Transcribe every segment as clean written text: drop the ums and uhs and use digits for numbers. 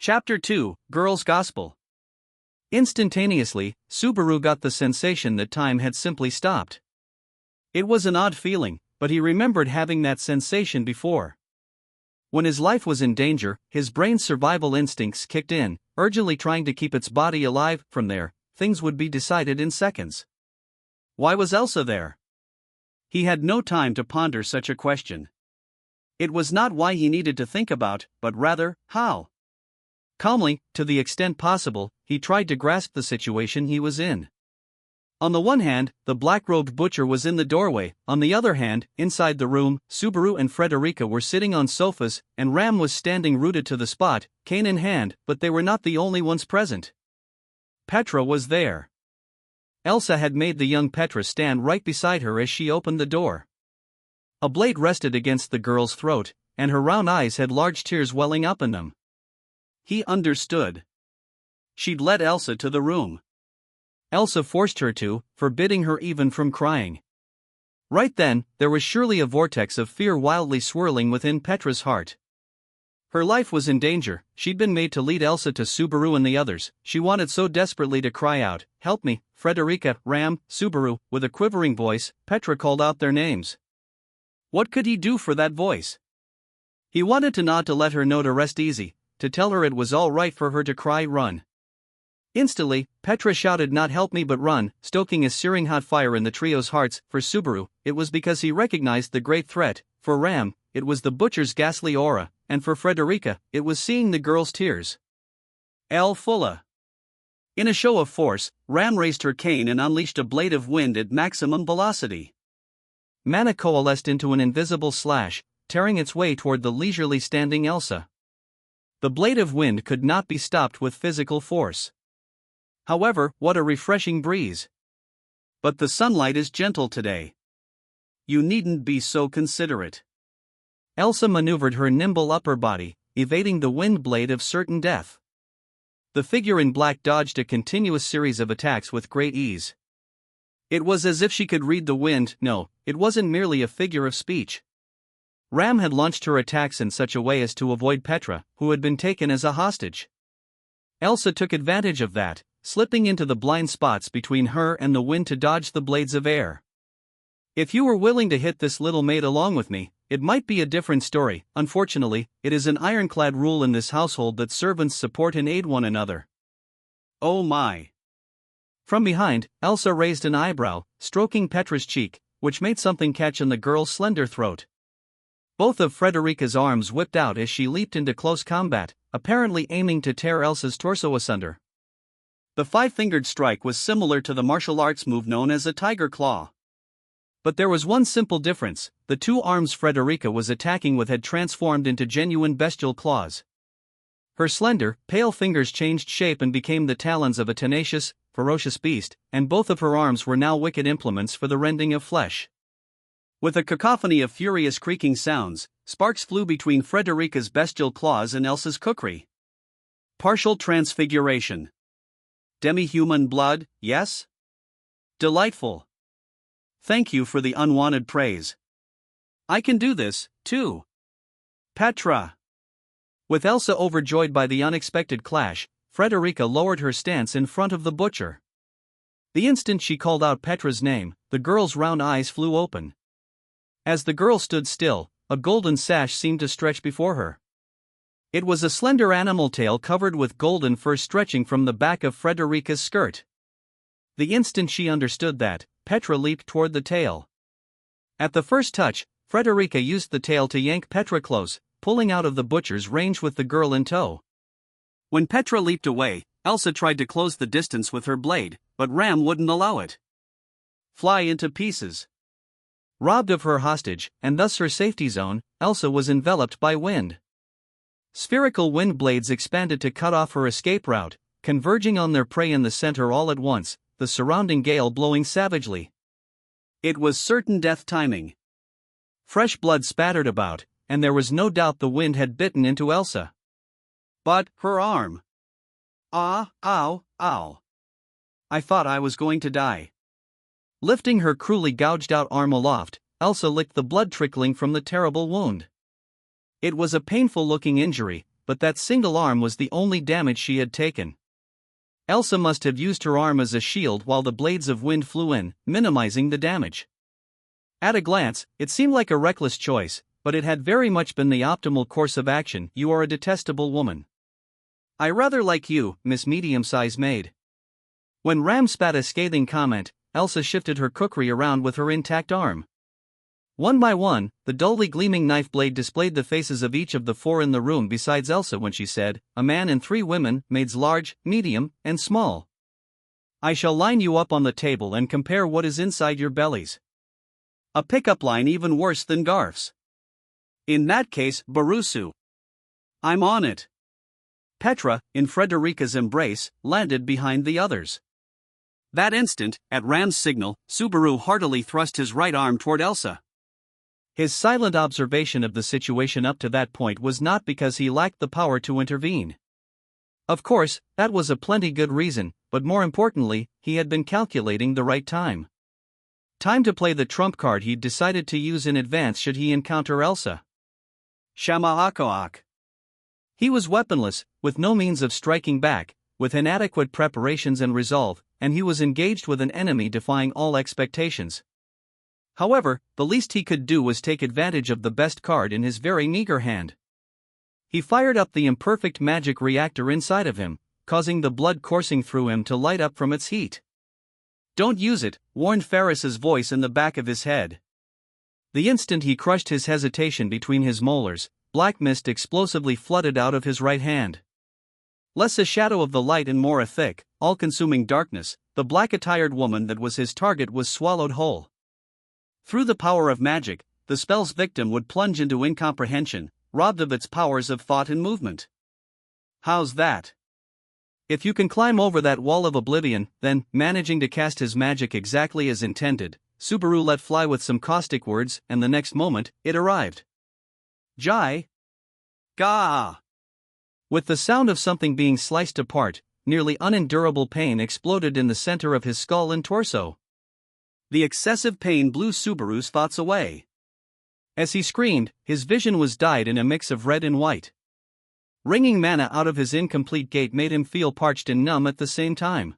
Chapter 2, Girl's Gospel. Instantaneously, Subaru got the sensation that time had simply stopped. It was an odd feeling, but he remembered having that sensation before. When his life was in danger, his brain's survival instincts kicked in, urgently trying to keep its body alive. From there, things would be decided in seconds. Why was Elsa there? He had no time to ponder such a question. It was not why he needed to think about, but rather, how. Calmly, to the extent possible, he tried to grasp the situation he was in. On the one hand, the black-robed butcher was in the doorway. On the other hand, inside the room, Subaru and Frederica were sitting on sofas, and Ram was standing rooted to the spot, cane in hand, but they were not the only ones present. Petra was there. Elsa had made the young Petra stand right beside her as she opened the door. A blade rested against the girl's throat, and her round eyes had large tears welling up in them. He understood. She'd led Elsa to the room. Elsa forced her to, forbidding her even from crying. Right then, there was surely a vortex of fear wildly swirling within Petra's heart. Her life was in danger. She'd been made to lead Elsa to Subaru and the others. She wanted so desperately to cry out, "Help me, Frederica, Ram, Subaru." With a quivering voice, Petra called out their names. What could he do for that voice? He wanted to nod to let her know to rest easy, to tell her it was all right for her to cry, run. Instantly, Petra shouted, "Not help me but run," stoking a searing hot fire in the trio's hearts. For Subaru, it was because he recognized the great threat. For Ram, it was the butcher's ghastly aura, and for Frederica, it was seeing the girl's tears. El Fulla. In a show of force, Ram raised her cane and unleashed a blade of wind at maximum velocity. Mana coalesced into an invisible slash, tearing its way toward the leisurely standing Elsa. The blade of wind could not be stopped with physical force. However, what a refreshing breeze. But the sunlight is gentle today. You needn't be so considerate. Elsa maneuvered her nimble upper body, evading the wind blade of certain death. The figure in black dodged a continuous series of attacks with great ease. It was as if she could read the wind. No, it wasn't merely a figure of speech. Ram had launched her attacks in such a way as to avoid Petra, who had been taken as a hostage. Elsa took advantage of that, slipping into the blind spots between her and the wind to dodge the blades of air. If you were willing to hit this little maid along with me, it might be a different story. Unfortunately, it is an ironclad rule in this household that servants support and aid one another. Oh my. From behind, Elsa raised an eyebrow, stroking Petra's cheek, which made something catch in the girl's slender throat. Both of Frederica's arms whipped out as she leaped into close combat, apparently aiming to tear Elsa's torso asunder. The five-fingered strike was similar to the martial arts move known as a tiger claw. But there was one simple difference: the two arms Frederica was attacking with had transformed into genuine bestial claws. Her slender, pale fingers changed shape and became the talons of a tenacious, ferocious beast, and both of her arms were now wicked implements for the rending of flesh. With a cacophony of furious creaking sounds, sparks flew between Frederica's bestial claws and Elsa's kukri. Partial transfiguration. Demi-human blood, yes? Delightful. Thank you for the unwanted praise. I can do this, too. Petra. With Elsa overjoyed by the unexpected clash, Frederica lowered her stance in front of the butcher. The instant she called out Petra's name, the girl's round eyes flew open. As the girl stood still, a golden sash seemed to stretch before her. It was a slender animal tail covered with golden fur stretching from the back of Frederica's skirt. The instant she understood that, Petra leaped toward the tail. At the first touch, Frederica used the tail to yank Petra close, pulling out of the butcher's range with the girl in tow. When Petra leaped away, Elsa tried to close the distance with her blade, but Ram wouldn't allow it. Fly into pieces. Robbed of her hostage, and thus her safety zone, Elsa was enveloped by wind. Spherical wind blades expanded to cut off her escape route, converging on their prey in the center all at once, the surrounding gale blowing savagely. It was certain death timing. Fresh blood spattered about, and there was no doubt the wind had bitten into Elsa. But her arm. Ah, ow, ow. I thought I was going to die. Lifting her cruelly gouged-out arm aloft, Elsa licked the blood trickling from the terrible wound. It was a painful-looking injury, but that single arm was the only damage she had taken. Elsa must have used her arm as a shield while the blades of wind flew in, minimizing the damage. At a glance, it seemed like a reckless choice, but it had very much been the optimal course of action. You are a detestable woman. I rather like you, Miss Medium-Sized Maid. When Ram spat a scathing comment, Elsa shifted her kukri around with her intact arm. One by one, the dully gleaming knife blade displayed the faces of each of the 4 in the room besides Elsa when she said, "A man and 3 women, maids large, medium, and small. I shall line you up on the table and compare what is inside your bellies." A pickup line even worse than Garf's. In that case, Barusu. I'm on it. Petra, in Frederica's embrace, landed behind the others. That instant, at Ram's signal, Subaru heartily thrust his right arm toward Elsa. His silent observation of the situation up to that point was not because he lacked the power to intervene. Of course, that was a plenty good reason, but more importantly, he had been calculating the right time. Time to play the trump card he'd decided to use in advance should he encounter Elsa. Shamaakoak. He was weaponless, with no means of striking back, with inadequate preparations and resolve, and he was engaged with an enemy defying all expectations. However, the least he could do was take advantage of the best card in his very meager hand. He fired up the imperfect magic reactor inside of him, causing the blood coursing through him to light up from its heat. "Don't use it," warned Ferris's voice in the back of his head. The instant he crushed his hesitation between his molars, black mist explosively flooded out of his right hand. Less a shadow of the light and more a thick, all-consuming darkness, the black-attired woman that was his target was swallowed whole. Through the power of magic, the spell's victim would plunge into incomprehension, robbed of its powers of thought and movement. How's that? If you can climb over that wall of oblivion, then, managing to cast his magic exactly as intended, Subaru let fly with some caustic words, and the next moment, it arrived. Jai? Gah! With the sound of something being sliced apart, nearly unendurable pain exploded in the center of his skull and torso. The excessive pain blew Subaru's thoughts away. As he screamed, his vision was dyed in a mix of red and white. Wringing mana out of his incomplete gait made him feel parched and numb at the same time.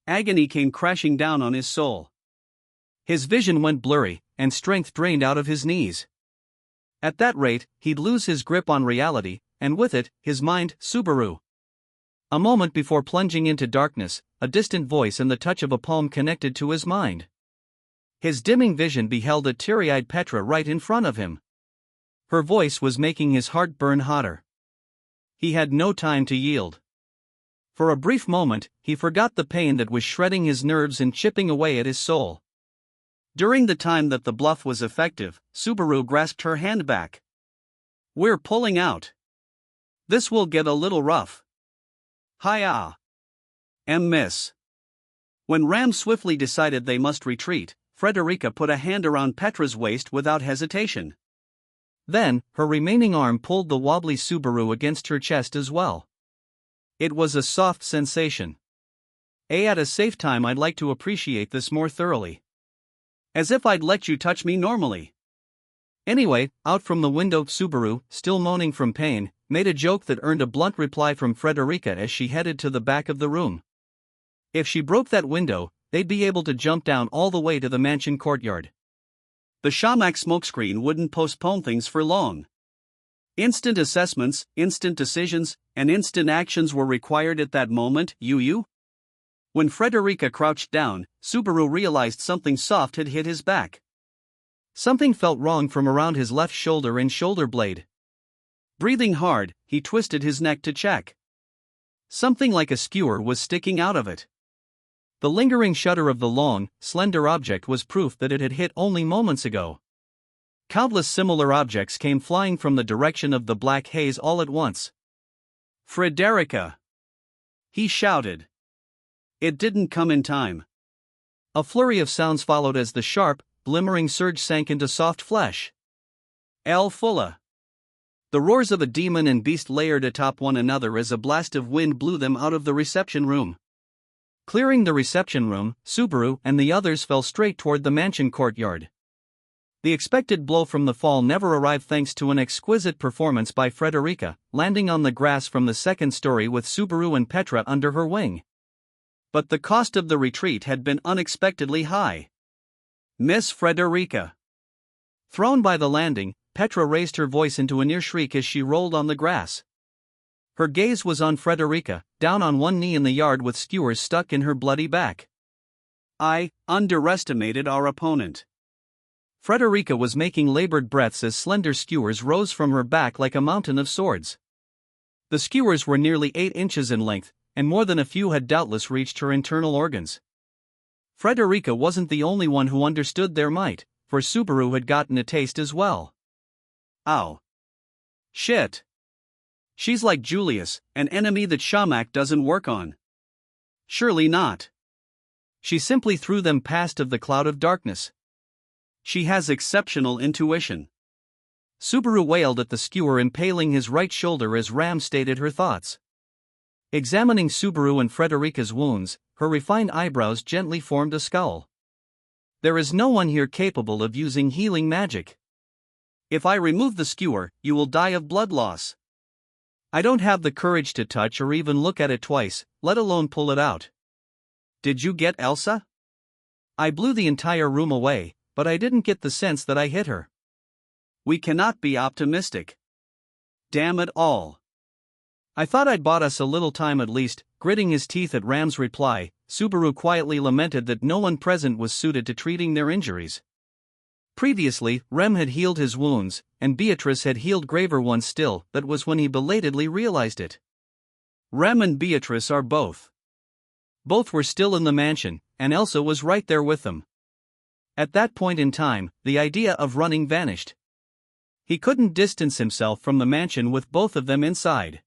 Agony came crashing down on his soul. His vision went blurry, and strength drained out of his knees. At that rate, he'd lose his grip on reality, and with it, his mind. Subaru. A moment before plunging into darkness, a distant voice and the touch of a palm connected to his mind. His dimming vision beheld a teary-eyed Petra right in front of him. Her voice was making his heart burn hotter. He had no time to yield. For a brief moment, he forgot the pain that was shredding his nerves and chipping away at his soul. During the time that the bluff was effective, Subaru grasped her hand back. "We're pulling out. This will get a little rough." "Hi-ya. Miss." When Ram swiftly decided they must retreat, Frederica put a hand around Petra's waist without hesitation. Then, her remaining arm pulled the wobbly Subaru against her chest as well. It was a soft sensation. At a safe time I'd like to appreciate this more thoroughly. As if I'd let you touch me normally. Anyway, out from the window, Subaru, still moaning from pain, made a joke that earned a blunt reply from Frederica as she headed to the back of the room. If she broke that window, they'd be able to jump down all the way to the mansion courtyard. The Shamak smokescreen wouldn't postpone things for long. Instant assessments, instant decisions, and instant actions were required at that moment. When Frederica crouched down, Subaru realized something soft had hit his back. Something felt wrong from around his left shoulder and shoulder blade. Breathing hard, he twisted his neck to check. Something like a skewer was sticking out of it. The lingering shudder of the long, slender object was proof that it had hit only moments ago. Countless similar objects came flying from the direction of the black haze all at once. "Frederica!" he shouted. It didn't come in time. A flurry of sounds followed as the sharp, glimmering surge sank into soft flesh. El Fulla. The roars of a demon and beast layered atop one another as a blast of wind blew them out of the reception room. Clearing the reception room, Subaru and the others fell straight toward the mansion courtyard. The expected blow from the fall never arrived thanks to an exquisite performance by Frederica, landing on the grass from the second story with Subaru and Petra under her wing. But the cost of the retreat had been unexpectedly high. Miss Frederica. Thrown by the landing, Petra raised her voice into a near shriek as she rolled on the grass. Her gaze was on Frederica, down on one knee in the yard with skewers stuck in her bloody back. I underestimated our opponent. Frederica was making labored breaths as slender skewers rose from her back like a mountain of swords. The skewers were nearly 8 inches in length, and more than a few had doubtless reached her internal organs. Frederica wasn't the only one who understood their might, for Subaru had gotten a taste as well. Ow. Shit. She's like Julius, an enemy that Shamak doesn't work on. Surely not. She simply threw them past of the cloud of darkness. She has exceptional intuition. Subaru wailed at the skewer impaling his right shoulder as Ram stated her thoughts. Examining Subaru and Frederica's wounds, her refined eyebrows gently formed a scowl. There is no one here capable of using healing magic. If I remove the skewer, you will die of blood loss. I don't have the courage to touch or even look at it twice, let alone pull it out. Did you get Elsa? I blew the entire room away, but I didn't get the sense that I hit her. We cannot be optimistic. Damn it all. I thought I'd bought us a little time at least. Gritting his teeth at Ram's reply, Subaru quietly lamented that no one present was suited to treating their injuries. Previously, Rem had healed his wounds, and Beatrice had healed graver ones still. That was when he belatedly realized it. Rem and Beatrice are both. Both were still in the mansion, and Elsa was right there with them. At that point in time, the idea of running vanished. He couldn't distance himself from the mansion with both of them inside.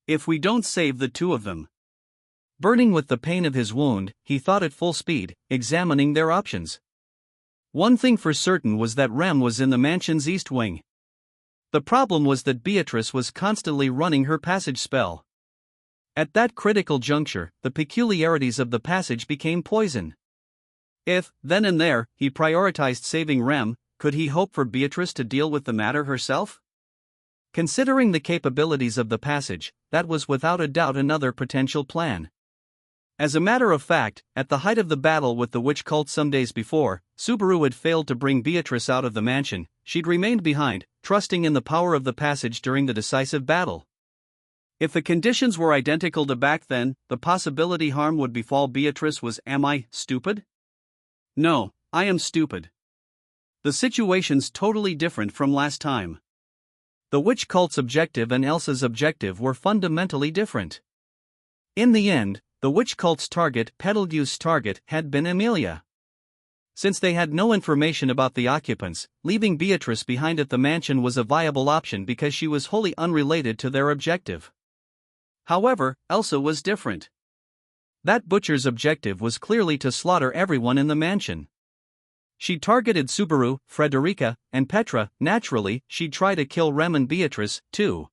If we don't save the two of them. Burning with the pain of his wound, he thought at full speed, examining their options. One thing for certain was that Rem was in the mansion's east wing. The problem was that Beatrice was constantly running her passage spell. At that critical juncture, the peculiarities of the passage became poison. If, then and there, he prioritized saving Rem, could he hope for Beatrice to deal with the matter herself? Considering the capabilities of the passage, that was without a doubt another potential plan. As a matter of fact, at the height of the battle with the witch cult some days before, Subaru had failed to bring Beatrice out of the mansion. She'd remained behind, trusting in the power of the passage during the decisive battle. If the conditions were identical to back then, the possibility harm would befall Beatrice was. Am I stupid? No, I am stupid. The situation's totally different from last time. The witch cult's objective and Elsa's objective were fundamentally different. In the end, the witch cult's target, Petalgue's target, had been Emilia. Since they had no information about the occupants, leaving Beatrice behind at the mansion was a viable option because she was wholly unrelated to their objective. However, Elsa was different. That butcher's objective was clearly to slaughter everyone in the mansion. She targeted Subaru, Frederica, and Petra. Naturally, she'd try to kill Rem and Beatrice, too.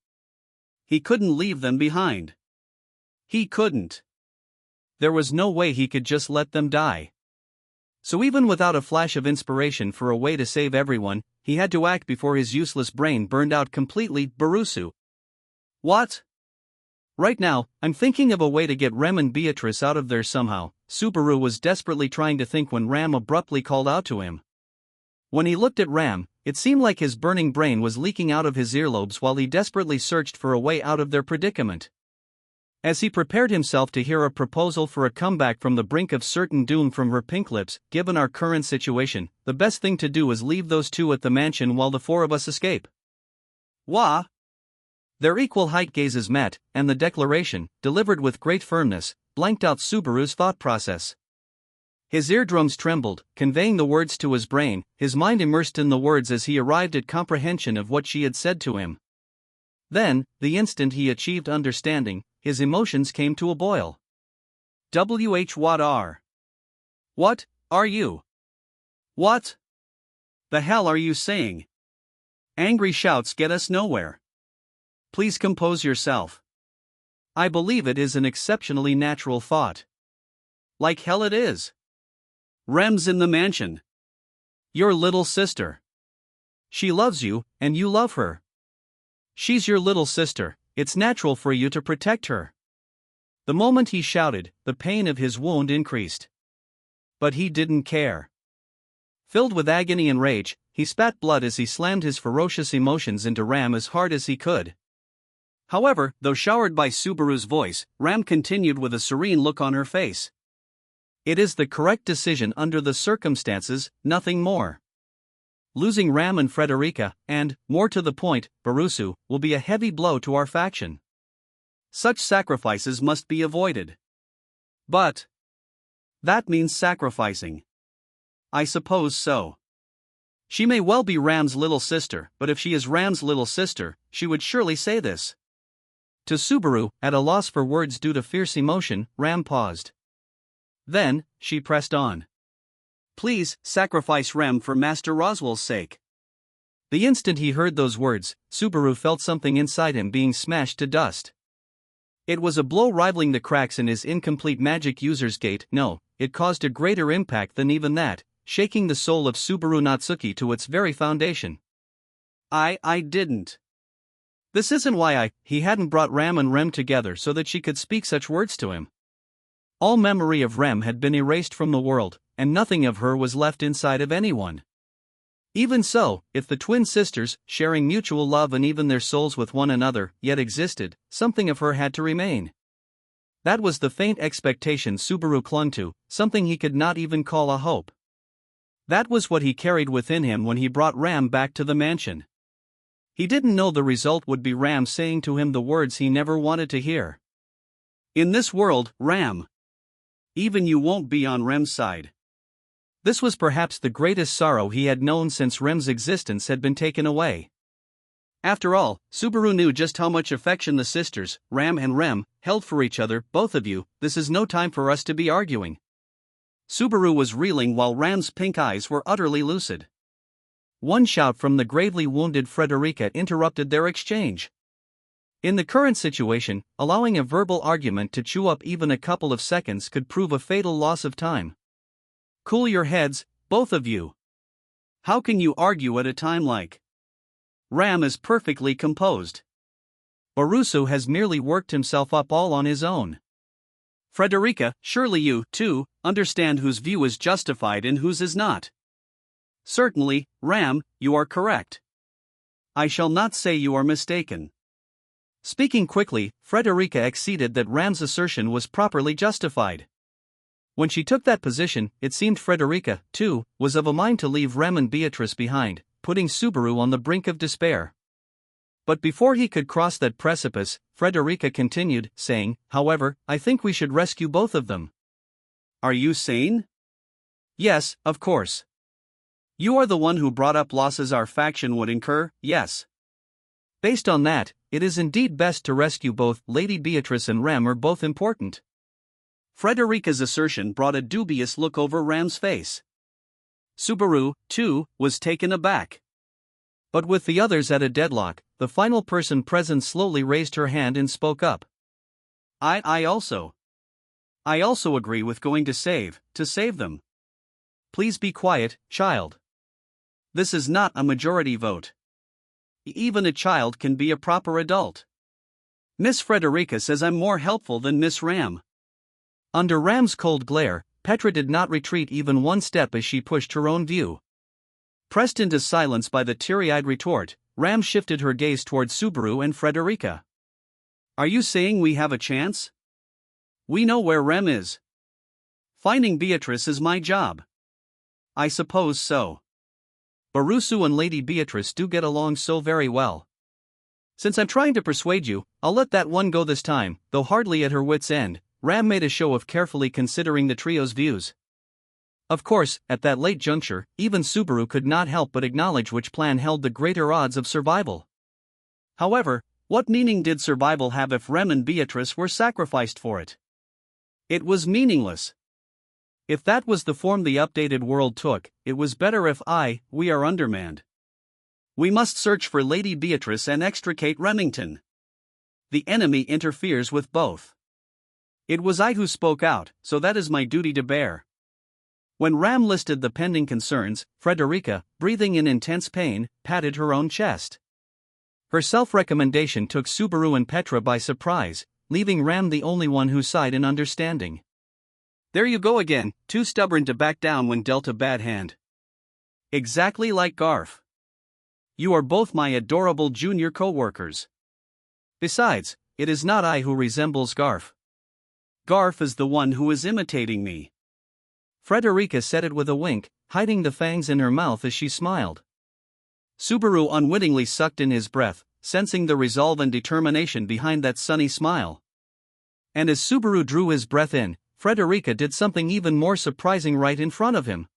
He couldn't leave them behind. He couldn't. There was no way he could just let them die. So even without a flash of inspiration for a way to save everyone, he had to act before his useless brain burned out completely. Barusu. What? Right now, I'm thinking of a way to get Rem and Beatrice out of there somehow. Subaru was desperately trying to think when Ram abruptly called out to him. When he looked at Ram, it seemed like his burning brain was leaking out of his earlobes while he desperately searched for a way out of their predicament. As he prepared himself to hear a proposal for a comeback from the brink of certain doom from her pink lips, given our current situation, the best thing to do is leave those two at the mansion while the four of us escape. Wah! Their equal height gazes met, and the declaration, delivered with great firmness, blanked out Subaru's thought process. His eardrums trembled, conveying the words to his brain, his mind immersed in the words as he arrived at comprehension of what she had said to him. Then, the instant he achieved understanding, his emotions came to a boil. What are? What are you? What the hell are you saying? Angry shouts get us nowhere. Please compose yourself. I believe it is an exceptionally natural thought. Like hell it is. Rem's in the mansion. Your little sister. She loves you, and you love her. She's your little sister, it's natural for you to protect her. The moment he shouted, the pain of his wound increased. But he didn't care. Filled with agony and rage, he spat blood as he slammed his ferocious emotions into Ram as hard as he could. However, though showered by Subaru's voice, Ram continued with a serene look on her face. It is the correct decision under the circumstances, nothing more. Losing Ram and Frederica, and, more to the point, Barusu, will be a heavy blow to our faction. Such sacrifices must be avoided. But that means sacrificing. I suppose so. She may well be Ram's little sister, but if she is Ram's little sister, she would surely say this. To Subaru, at a loss for words due to fierce emotion, Ram paused. Then, she pressed on. Please, sacrifice Ram for Master Roswell's sake. The instant he heard those words, Subaru felt something inside him being smashed to dust. It was a blow rivaling the cracks in his incomplete magic user's gate. No, it caused a greater impact than even that, shaking the soul of Subaru Natsuki to its very foundation. I didn't. This isn't why he hadn't brought Ram and Rem together so that she could speak such words to him. All memory of Rem had been erased from the world, and nothing of her was left inside of anyone. Even so, if the twin sisters, sharing mutual love and even their souls with one another, yet existed, something of her had to remain. That was the faint expectation Subaru clung to, something he could not even call a hope. That was what he carried within him when he brought Ram back to the mansion. He didn't know the result would be Ram saying to him the words he never wanted to hear. In this world, Ram. Even you won't be on Rem's side. This was perhaps the greatest sorrow he had known since Rem's existence had been taken away. After all, Subaru knew just how much affection the sisters, Ram and Rem, held for each other. Both of you, this is no time for us to be arguing. Subaru was reeling while Ram's pink eyes were utterly lucid. One shout from the gravely wounded Frederica interrupted their exchange. In the current situation, allowing a verbal argument to chew up even a couple of seconds could prove a fatal loss of time. Cool your heads, both of you. How can you argue at a time like? Ram is perfectly composed. Barusu has merely worked himself up all on his own. Frederica, surely you, too, understand whose view is justified and whose is not. Certainly, Ram, you are correct. I shall not say you are mistaken. Speaking quickly, Frederica acceded that Ram's assertion was properly justified. When she took that position, it seemed Frederica, too, was of a mind to leave Rem and Beatrice behind, putting Subaru on the brink of despair. But before he could cross that precipice, Frederica continued, saying, however, I think we should rescue both of them. Are you sane? Yes, of course. You are the one who brought up losses our faction would incur, yes. Based on that, it is indeed best to rescue both. Lady Beatrice and Rem are both important. Frederica's assertion brought a dubious look over Ram's face. Subaru, too, was taken aback. But with the others at a deadlock, the final person present slowly raised her hand and spoke up. I also agree with going to save them. Please be quiet, child. This is not a majority vote. Even a child can be a proper adult. Miss Frederica says I'm more helpful than Miss Ram. Under Ram's cold glare, Petra did not retreat even one step as she pushed her own view. Pressed into silence by the teary-eyed retort, Ram shifted her gaze toward Subaru and Frederica. Are you saying we have a chance? We know where Rem is. Finding Beatrice is my job. I suppose so. Barusu and Lady Beatrice do get along so very well. Since I'm trying to persuade you, I'll let that one go this time. Though hardly at her wit's end, Ram made a show of carefully considering the trio's views. Of course, at that late juncture, even Subaru could not help but acknowledge which plan held the greater odds of survival. However, what meaning did survival have if Rem and Beatrice were sacrificed for it? It was meaningless. If that was the form the updated world took, it was better if we are undermanned. We must search for Lady Beatrice and extricate Remington. The enemy interferes with both. It was I who spoke out, so that is my duty to bear. When Ram listed the pending concerns, Frederica, breathing in intense pain, patted her own chest. Her self-recommendation took Subaru and Petra by surprise, leaving Ram the only one who sighed in understanding. There you go again, too stubborn to back down when dealt a bad hand. Exactly like Garf. You are both my adorable junior co-workers. Besides, it is not I who resembles Garf. Garf is the one who is imitating me. Frederica said it with a wink, hiding the fangs in her mouth as she smiled. Subaru unwittingly sucked in his breath, sensing the resolve and determination behind that sunny smile. And as Subaru drew his breath in, Frederica did something even more surprising right in front of him.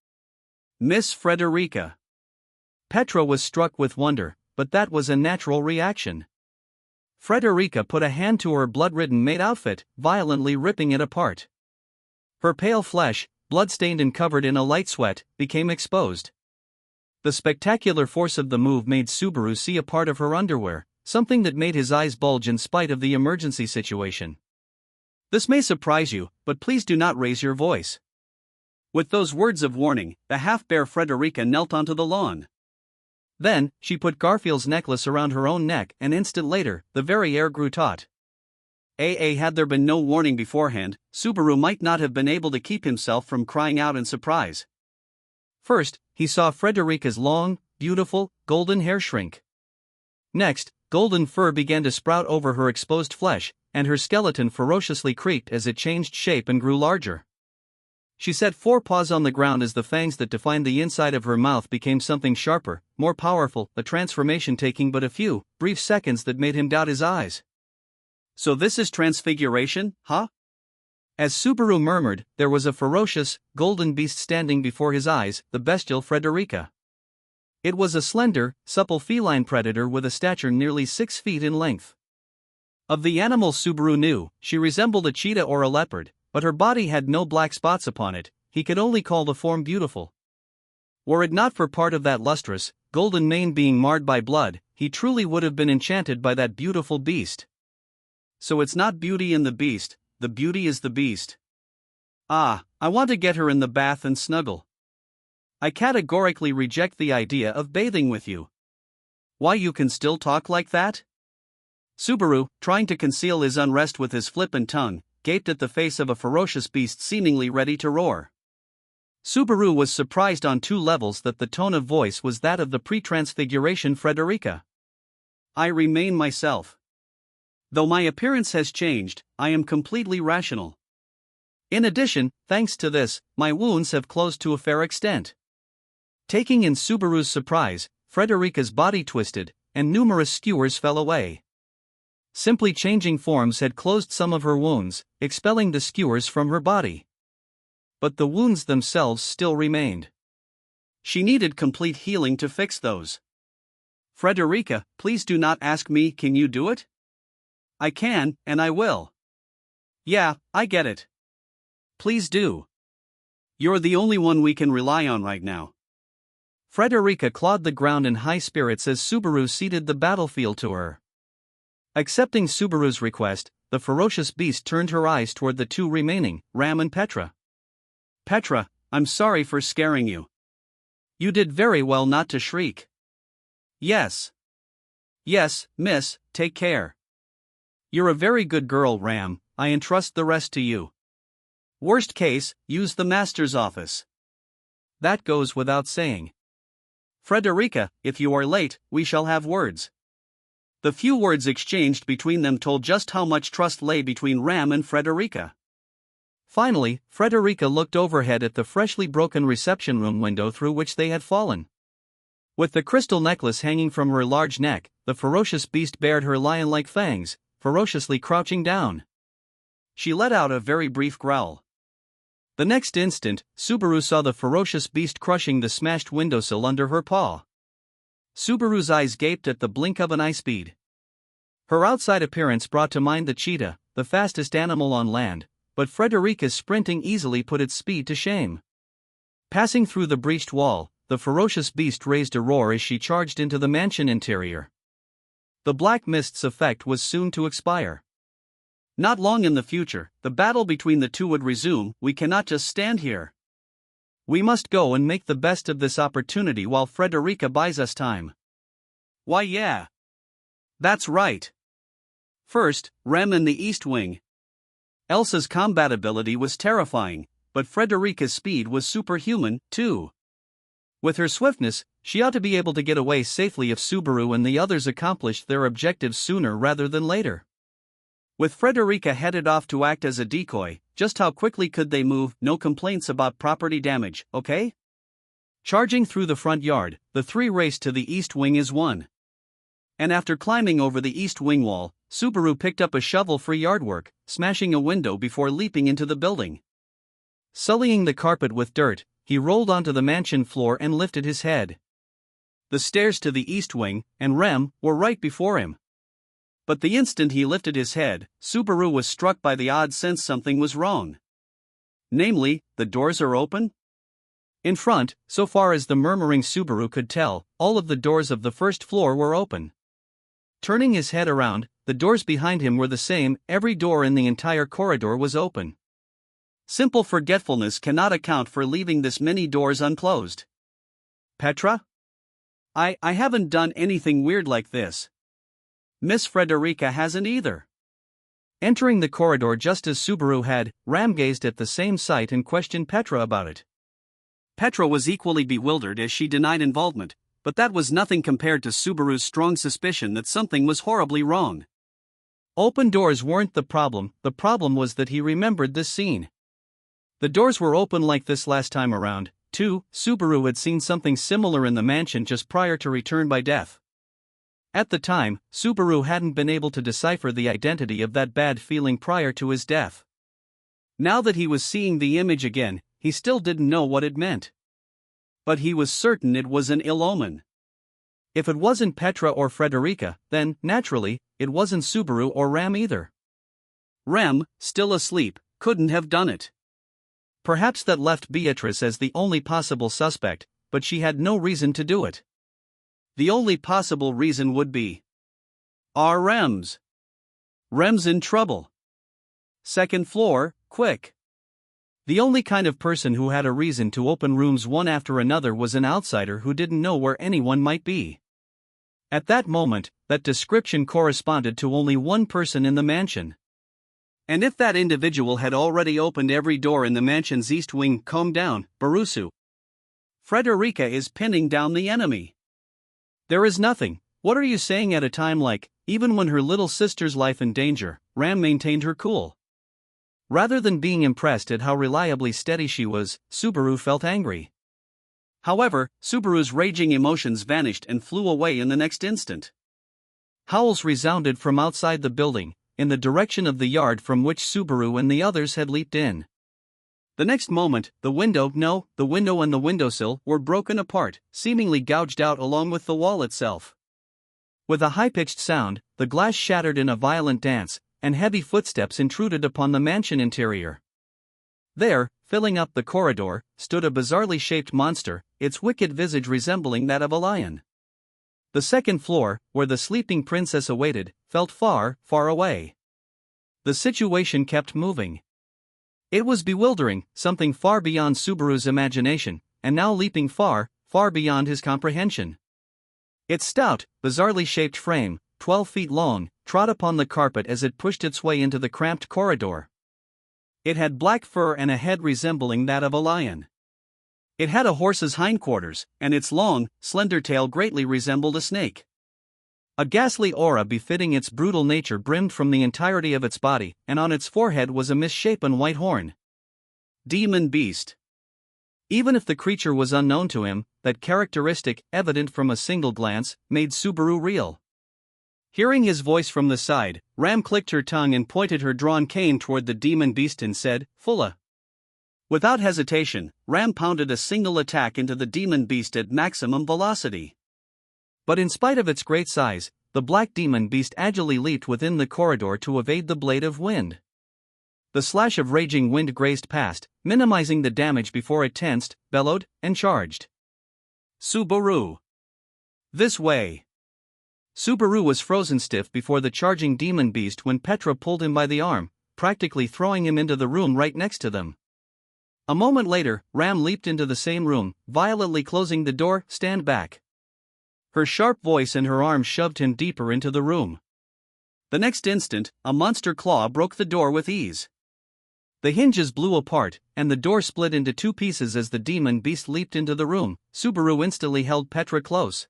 Miss Frederica. Petra was struck with wonder, but that was a natural reaction. Frederica put a hand to her blood-ridden maid outfit, violently ripping it apart. Her pale flesh, blood-stained and covered in a light sweat, became exposed. The spectacular force of the move made Subaru see a part of her underwear, something that made his eyes bulge in spite of the emergency situation. This may surprise you, but please do not raise your voice. With those words of warning, the half-bare Frederica knelt onto the lawn. Then, she put Garfield's necklace around her own neck, and instant later, the very air grew taut. Had there been no warning beforehand, Subaru might not have been able to keep himself from crying out in surprise. First, he saw Frederica's long, beautiful, golden hair shrink. Next, golden fur began to sprout over her exposed flesh, and her skeleton ferociously creaked as it changed shape and grew larger. She set 4 paws on the ground as the fangs that defined the inside of her mouth became something sharper, more powerful, a transformation taking but a few brief seconds that made him doubt his eyes. So this is transfiguration, huh? As Subaru murmured, there was a ferocious, golden beast standing before his eyes, the bestial Frederica. It was a slender, supple feline predator with a stature nearly 6 feet in length. Of the animals Subaru knew, she resembled a cheetah or a leopard, but her body had no black spots upon it. He could only call the form beautiful. Were it not for part of that lustrous, golden mane being marred by blood, he truly would have been enchanted by that beautiful beast. So it's not Beauty and the Beast, the beauty is the beast. I want to get her in the bath and snuggle. I categorically reject the idea of bathing with you. Why, you can still talk like that? Subaru, trying to conceal his unrest with his flippant tongue, gaped at the face of a ferocious beast seemingly ready to roar. Subaru was surprised on 2 levels that the tone of voice was that of the pre-transfiguration Frederica. I remain myself. Though my appearance has changed, I am completely rational. In addition, thanks to this, my wounds have closed to a fair extent. Taking in Subaru's surprise, Frederica's body twisted, and numerous skewers fell away. Simply changing forms had closed some of her wounds, expelling the skewers from her body. But the wounds themselves still remained. She needed complete healing to fix those. Frederica, please do not ask me, can you do it? I can, and I will. Yeah, I get it. Please do. You're the only one we can rely on right now. Frederica clawed the ground in high spirits as Subaru ceded the battlefield to her. Accepting Subaru's request, the ferocious beast turned her eyes toward the 2 remaining, Ram and Petra. Petra, I'm sorry for scaring you. You did very well not to shriek. Yes. Yes, miss, take care. You're a very good girl, Ram, I entrust the rest to you. Worst case, use the master's office. That goes without saying. Frederica, if you are late, we shall have words. The few words exchanged between them told just how much trust lay between Ram and Frederica. Finally, Frederica looked overhead at the freshly broken reception room window through which they had fallen. With the crystal necklace hanging from her large neck, the ferocious beast bared her lion-like fangs, ferociously crouching down. She let out a very brief growl. The next instant, Subaru saw the ferocious beast crushing the smashed windowsill under her paw. Subaru's eyes gaped at the blink of an eye speed. Her outside appearance brought to mind the cheetah, the fastest animal on land, but Frederica's sprinting easily put its speed to shame. Passing through the breached wall, the ferocious beast raised a roar as she charged into the mansion interior. The black mist's effect was soon to expire. Not long in the future, the battle between the 2 would resume. We cannot just stand here. We must go and make the best of this opportunity while Frederica buys us time. Why, yeah. That's right. First, Rem in the East Wing. Elsa's combat ability was terrifying, but Frederica's speed was superhuman, too. With her swiftness, she ought to be able to get away safely if Subaru and the others accomplished their objectives sooner rather than later. With Frederica headed off to act as a decoy, just how quickly could they move? No complaints about property damage, okay? Charging through the front yard, the three raced to the East Wing as one. And after climbing over the East Wing wall, Subaru picked up a shovel for yard work, smashing a window before leaping into the building. Sullying the carpet with dirt, he rolled onto the mansion floor and lifted his head. The stairs to the East Wing, and Rem, were right before him. But the instant he lifted his head, Subaru was struck by the odd sense something was wrong. Namely, the doors are open? In front, so far as the murmuring Subaru could tell, all of the doors of the first floor were open. Turning his head around, the doors behind him were the same, every door in the entire corridor was open. Simple forgetfulness cannot account for leaving this many doors unclosed. Petra? I haven't done anything weird like this. Miss Frederica hasn't either. Entering the corridor just as Subaru had, Ram gazed at the same sight and questioned Petra about it. Petra was equally bewildered as she denied involvement, but that was nothing compared to Subaru's strong suspicion that something was horribly wrong. Open doors weren't the problem was that he remembered this scene. The doors were open like this last time around, too. Subaru had seen something similar in the mansion just prior to return by death. At the time, Subaru hadn't been able to decipher the identity of that bad feeling prior to his death. Now that he was seeing the image again, he still didn't know what it meant. But he was certain it was an ill omen. If it wasn't Petra or Frederica, then, naturally, it wasn't Subaru or Ram either. Rem, still asleep, couldn't have done it. Perhaps that left Beatrice as the only possible suspect, but she had no reason to do it. The only possible reason would be Rem's in trouble. Second floor, quick. The only kind of person who had a reason to open rooms one after another was an outsider who didn't know where anyone might be. At that moment, that description corresponded to only one person in the mansion. And if that individual had already opened every door in the mansion's east wing, calm down, Barusu. Frederica is pinning down the enemy. There is nothing. What are you saying at a time like, even when her little sister's life in danger, Ram maintained her cool. Rather than being impressed at how reliably steady she was, Subaru felt angry. However, Subaru's raging emotions vanished and flew away in the next instant. Howls resounded from outside the building, in the direction of the yard from which Subaru and the others had leaped in. The next moment, the window and the windowsill were broken apart, seemingly gouged out along with the wall itself. With a high-pitched sound, the glass shattered in a violent dance, and heavy footsteps intruded upon the mansion interior. There, filling up the corridor, stood a bizarrely shaped monster, its wicked visage resembling that of a lion. The second floor, where the sleeping princess awaited, felt far, far away. The situation kept moving. It was bewildering, something far beyond Subaru's imagination, and now leaping far, far beyond his comprehension. Its stout, bizarrely shaped frame, 12 feet long, trod upon the carpet as it pushed its way into the cramped corridor. It had black fur and a head resembling that of a lion. It had a horse's hindquarters, and its long, slender tail greatly resembled a snake. A ghastly aura befitting its brutal nature brimmed from the entirety of its body, and on its forehead was a misshapen white horn. Demon beast. Even if the creature was unknown to him, that characteristic, evident from a single glance, made Subaru reel. Hearing his voice from the side, Ram clicked her tongue and pointed her drawn cane toward the demon beast and said, "Fulla." Without hesitation, Ram pounded a single attack into the demon beast at maximum velocity. But in spite of its great size, the black demon beast agilely leaped within the corridor to evade the blade of wind. The slash of raging wind grazed past, minimizing the damage before it tensed, bellowed, and charged. Subaru. This way. Subaru was frozen stiff before the charging demon beast when Petra pulled him by the arm, practically throwing him into the room right next to them. A moment later, Ram leaped into the same room, violently closing the door. Stand back. Her sharp voice and her arms shoved him deeper into the room. The next instant, a monster claw broke the door with ease. The hinges blew apart, and the door split into two pieces as the demon beast leaped into the room. Subaru instantly held Petra close.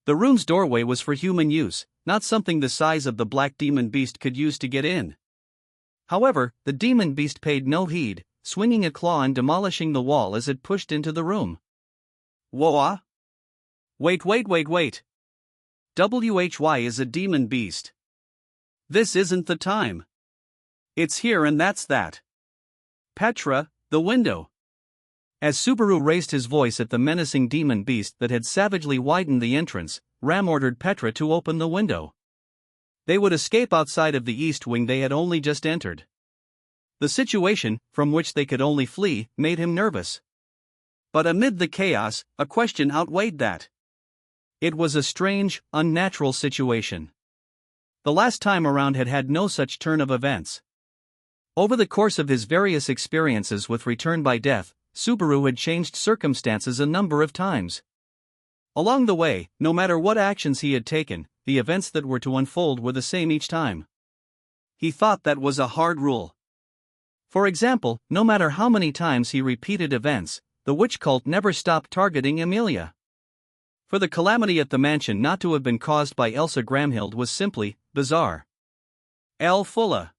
The room's doorway was for human use, not something the size of the black demon beast could use to get in. However, the demon beast paid no heed, swinging a claw and demolishing the wall as it pushed into the room. Whoa! Wait. WHY is a demon beast. This isn't the time. It's here and that's that. Petra, the window. As Subaru raised his voice at the menacing demon beast that had savagely widened the entrance, Ram ordered Petra to open the window. They would escape outside of the east wing they had only just entered. The situation, from which they could only flee, made him nervous. But amid the chaos, a question outweighed that. It was a strange, unnatural situation. The last time around had no such turn of events. Over the course of his various experiences with Return by Death, Subaru had changed circumstances a number of times. Along the way, no matter what actions he had taken, the events that were to unfold were the same each time. He thought that was a hard rule. For example, no matter how many times he repeated events, the witch cult never stopped targeting Amelia. For the calamity at the mansion not to have been caused by Elsa Gramhild was simply bizarre. El Fulla.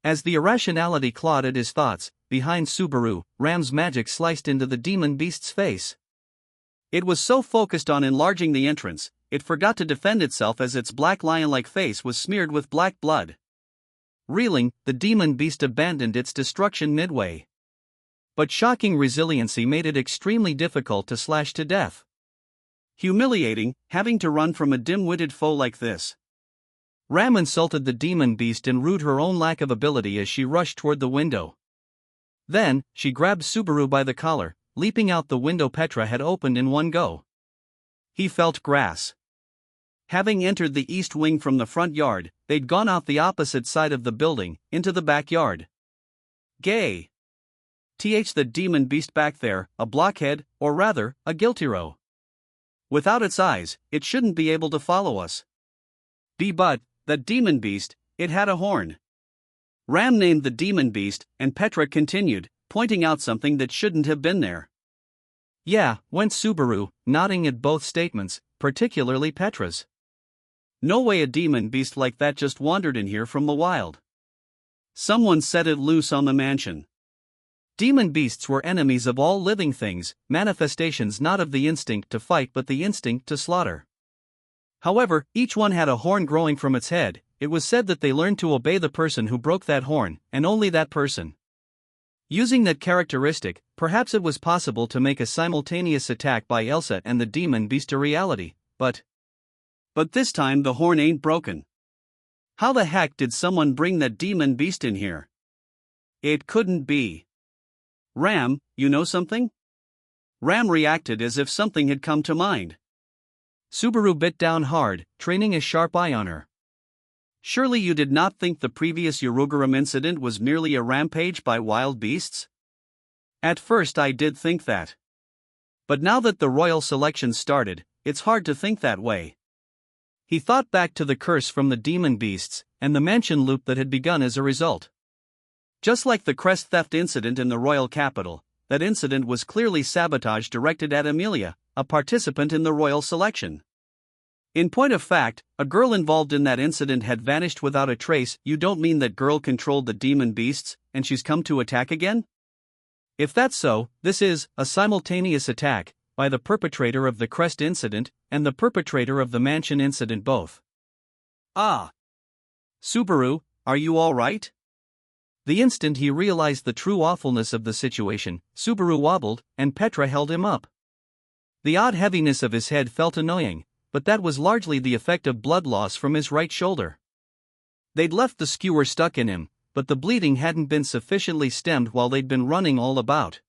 As the irrationality clawed at his thoughts, behind Subaru, Ram's magic sliced into the demon beast's face. It was so focused on enlarging the entrance, it forgot to defend itself as its black lion-like face was smeared with black blood. Reeling, the demon beast abandoned its destruction midway. But shocking resiliency made it extremely difficult to slash to death. Humiliating, having to run from a dim-witted foe like this. Ram insulted the demon beast and rued her own lack of ability as she rushed toward the window. Then, she grabbed Subaru by the collar, leaping out the window Petra had opened in one go. He felt grass. Having entered the east wing from the front yard, they'd gone out the opposite side of the building, into the backyard. Gay. The demon beast back there, a blockhead, or rather, a guiltiro. Without its eyes, it shouldn't be able to follow us. But, that demon beast, it had a horn. Ram named the demon beast, and Petra continued, pointing out something that shouldn't have been there. Yeah, went Subaru, nodding at both statements, particularly Petra's. No way a demon beast like that just wandered in here from the wild. Someone set it loose on the mansion. Demon beasts were enemies of all living things, manifestations not of the instinct to fight but the instinct to slaughter. However, each one had a horn growing from its head. It was said that they learned to obey the person who broke that horn, and only that person. Using that characteristic, perhaps it was possible to make a simultaneous attack by Elsa and the demon beast a reality, but this time the horn ain't broken. How the heck did someone bring that demon beast in here? It couldn't be. Ram, you know something? Ram reacted as if something had come to mind. Subaru bit down hard, training a sharp eye on her. Surely you did not think the previous Uruguram incident was merely a rampage by wild beasts? At first I did think that. But now that the royal selection started, it's hard to think that way. He thought back to the curse from the demon beasts, and the mansion loop that had begun as a result. Just like the crest theft incident in the royal capital, that incident was clearly sabotage directed at Amelia, a participant in the royal selection. In point of fact, a girl involved in that incident had vanished without a trace. You don't mean that girl controlled the demon beasts, and she's come to attack again? If that's so, this is a simultaneous attack by the perpetrator of the crest incident and the perpetrator of the mansion incident both. Ah! Subaru, are you all right? The instant he realized the true awfulness of the situation, Subaru wobbled, and Petra held him up. The odd heaviness of his head felt annoying, but that was largely the effect of blood loss from his right shoulder. They'd left the skewer stuck in him, but the bleeding hadn't been sufficiently stemmed while they'd been running all about.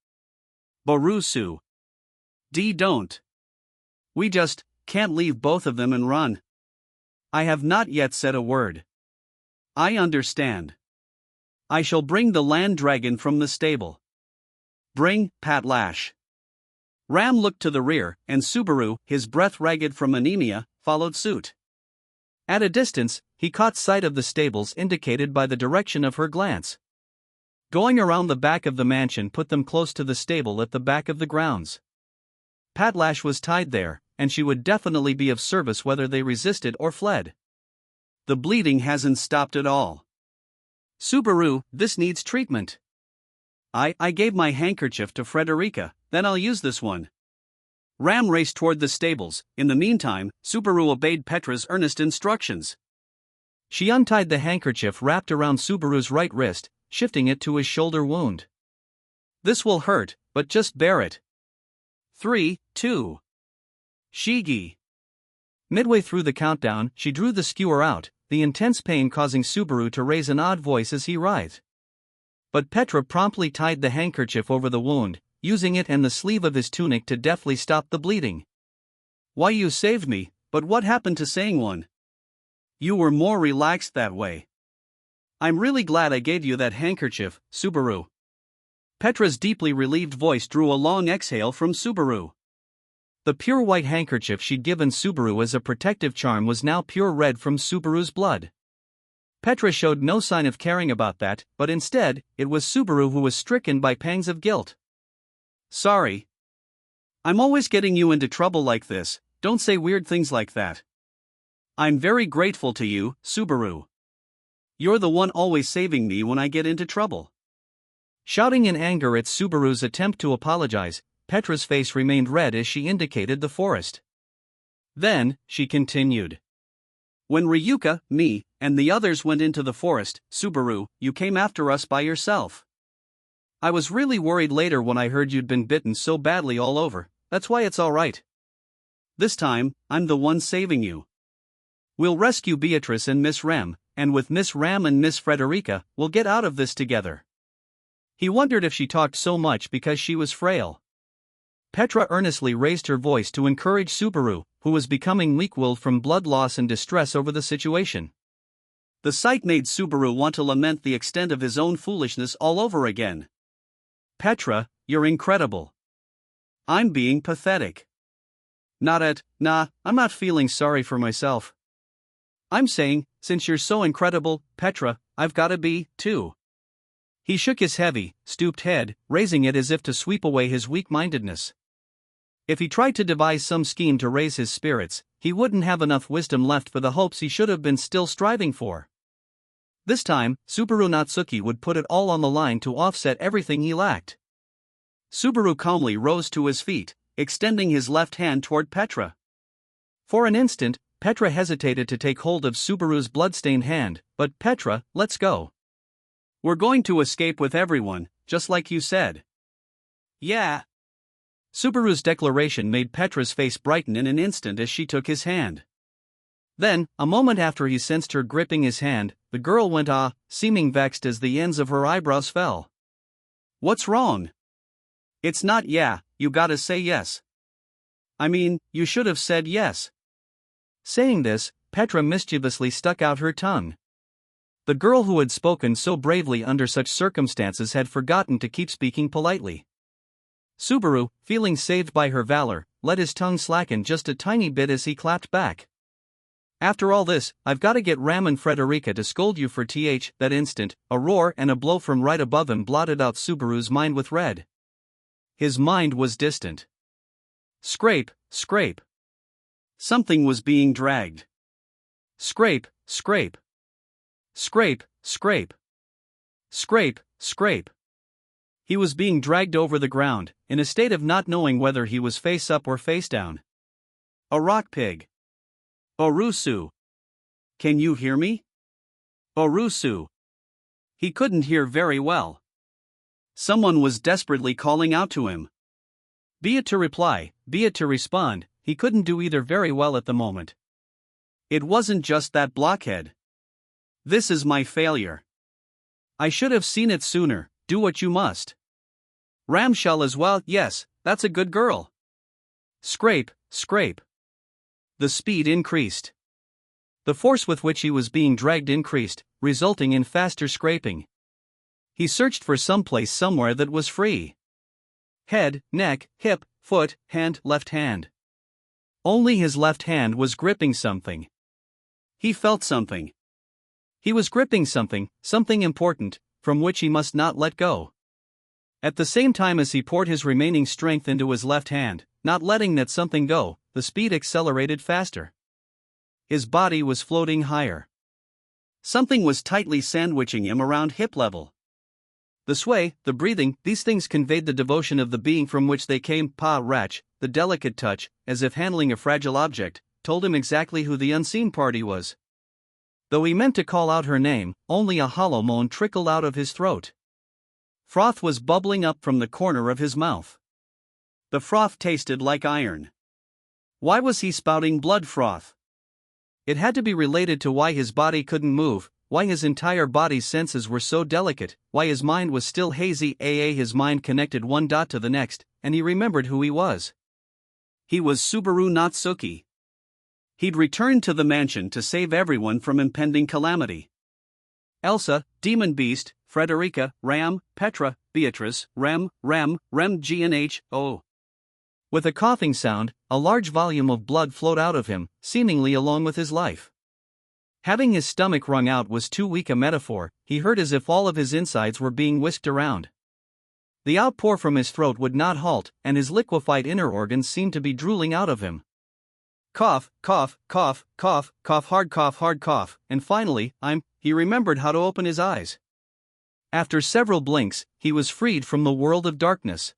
Borusu. Don't. We just can't leave both of them and run. I have not yet said a word. I understand. I shall bring the land dragon from the stable. Bring, Pat Lash. Ram looked to the rear, and Subaru, his breath ragged from anemia, followed suit. At a distance, he caught sight of the stables indicated by the direction of her glance. Going around the back of the mansion put them close to the stable at the back of the grounds. Pat Lash was tied there, and she would definitely be of service whether they resisted or fled. The bleeding hasn't stopped at all. Subaru, this needs treatment. I gave my handkerchief to Frederica, then I'll use this one. Ram raced toward the stables. In the meantime, Subaru obeyed Petra's earnest instructions. She untied the handkerchief wrapped around Subaru's right wrist, shifting it to his shoulder wound. This will hurt, but just bear it. 3, 2. Shigi. Midway through the countdown, she drew the skewer out, the intense pain causing Subaru to raise an odd voice as he writhed. But Petra promptly tied the handkerchief over the wound, using it and the sleeve of his tunic to deftly stop the bleeding. Why, you saved me, but what happened to saying one? You were more relaxed that way. I'm really glad I gave you that handkerchief, Subaru. Petra's deeply relieved voice drew a long exhale from Subaru. The pure white handkerchief she'd given Subaru as a protective charm was now pure red from Subaru's blood. Petra showed no sign of caring about that, but instead, it was Subaru who was stricken by pangs of guilt. Sorry. I'm always getting you into trouble like this, don't say weird things like that. I'm very grateful to you, Subaru. You're the one always saving me when I get into trouble. Shouting in anger at Subaru's attempt to apologize, Petra's face remained red as she indicated the forest. Then, she continued. When Ryuka, me, and the others went into the forest, Subaru, you came after us by yourself. I was really worried later when I heard you'd been bitten so badly all over, that's why it's alright. This time, I'm the one saving you. We'll rescue Beatrice and Miss Ram, and with Miss Ram and Miss Frederica, we'll get out of this together. He wondered if she talked so much because she was frail. Petra earnestly raised her voice to encourage Subaru, who was becoming weak-willed from blood loss and distress over the situation. The sight made Subaru want to lament the extent of his own foolishness all over again. Petra, you're incredible. I'm being pathetic. I'm not feeling sorry for myself. I'm saying, since you're so incredible, Petra, I've gotta be, too. He shook his heavy, stooped head, raising it as if to sweep away his weak-mindedness. If he tried to devise some scheme to raise his spirits, he wouldn't have enough wisdom left for the hopes he should have been still striving for. This time, Subaru Natsuki would put it all on the line to offset everything he lacked. Subaru calmly rose to his feet, extending his left hand toward Petra. For an instant, Petra hesitated to take hold of Subaru's bloodstained hand, but Petra, let's go. We're going to escape with everyone, just like you said. Yeah. Subaru's declaration made Petra's face brighten in an instant as she took his hand. Then, a moment after he sensed her gripping his hand, the girl went seeming vexed as the ends of her eyebrows fell. What's wrong? It's not yeah, you gotta say yes. I mean, you should have said yes. Saying this, Petra mischievously stuck out her tongue. The girl who had spoken so bravely under such circumstances had forgotten to keep speaking politely. Subaru, feeling saved by her valor, let his tongue slacken just a tiny bit as he clapped back. After all this, I've gotta get Ram and Frederica to scold you for that instant, a roar and a blow from right above him blotted out Subaru's mind with red. His mind was distant. Scrape, scrape. Something was being dragged. Scrape, scrape. Scrape, scrape. Scrape, scrape. He was being dragged over the ground, in a state of not knowing whether he was face up or face down. A rock pig. Orusu. Can you hear me? Orusu. He couldn't hear very well. Someone was desperately calling out to him. Be it to reply, be it to respond, he couldn't do either very well at the moment. It wasn't just that blockhead. This is my failure. I should have seen it sooner, do what you must. Ramshell as well, yes, that's a good girl. Scrape, scrape. The speed increased. The force with which he was being dragged increased, resulting in faster scraping. He searched for some place somewhere that was free. head, neck, hip, foot, hand, left hand. Only his left hand was gripping something. He felt something. He was gripping something, something important, from which he must not let go. At the same time as he poured his remaining strength into his left hand, not letting that something go, the speed accelerated faster. His body was floating higher. Something was tightly sandwiching him around hip level. The sway, the breathing, these things conveyed the devotion of the being from which they came. Pa-rach, the delicate touch, as if handling a fragile object, told him exactly who the unseen party was. Though he meant to call out her name, only a hollow moan trickled out of his throat. Froth was bubbling up from the corner of his mouth. The froth tasted like iron. Why was he spouting blood froth? It had to be related to why his body couldn't move, why his entire body's senses were so delicate, why his mind was still hazy. His mind connected one dot to the next, and he remembered who he was. He was Subaru Natsuki. He'd returned to the mansion to save everyone from impending calamity. Elsa, Demon Beast, Frederica, Ram, Petra, Beatrice, Rem, G&H-O. With a coughing sound, a large volume of blood flowed out of him, seemingly along with his life. Having his stomach wrung out was too weak a metaphor, he heard as if all of his insides were being whisked around. The outpour from his throat would not halt, and his liquefied inner organs seemed to be drooling out of him. Cough, cough, cough, cough, cough, hard cough, and finally, he remembered how to open his eyes. After several blinks, he was freed from the world of darkness.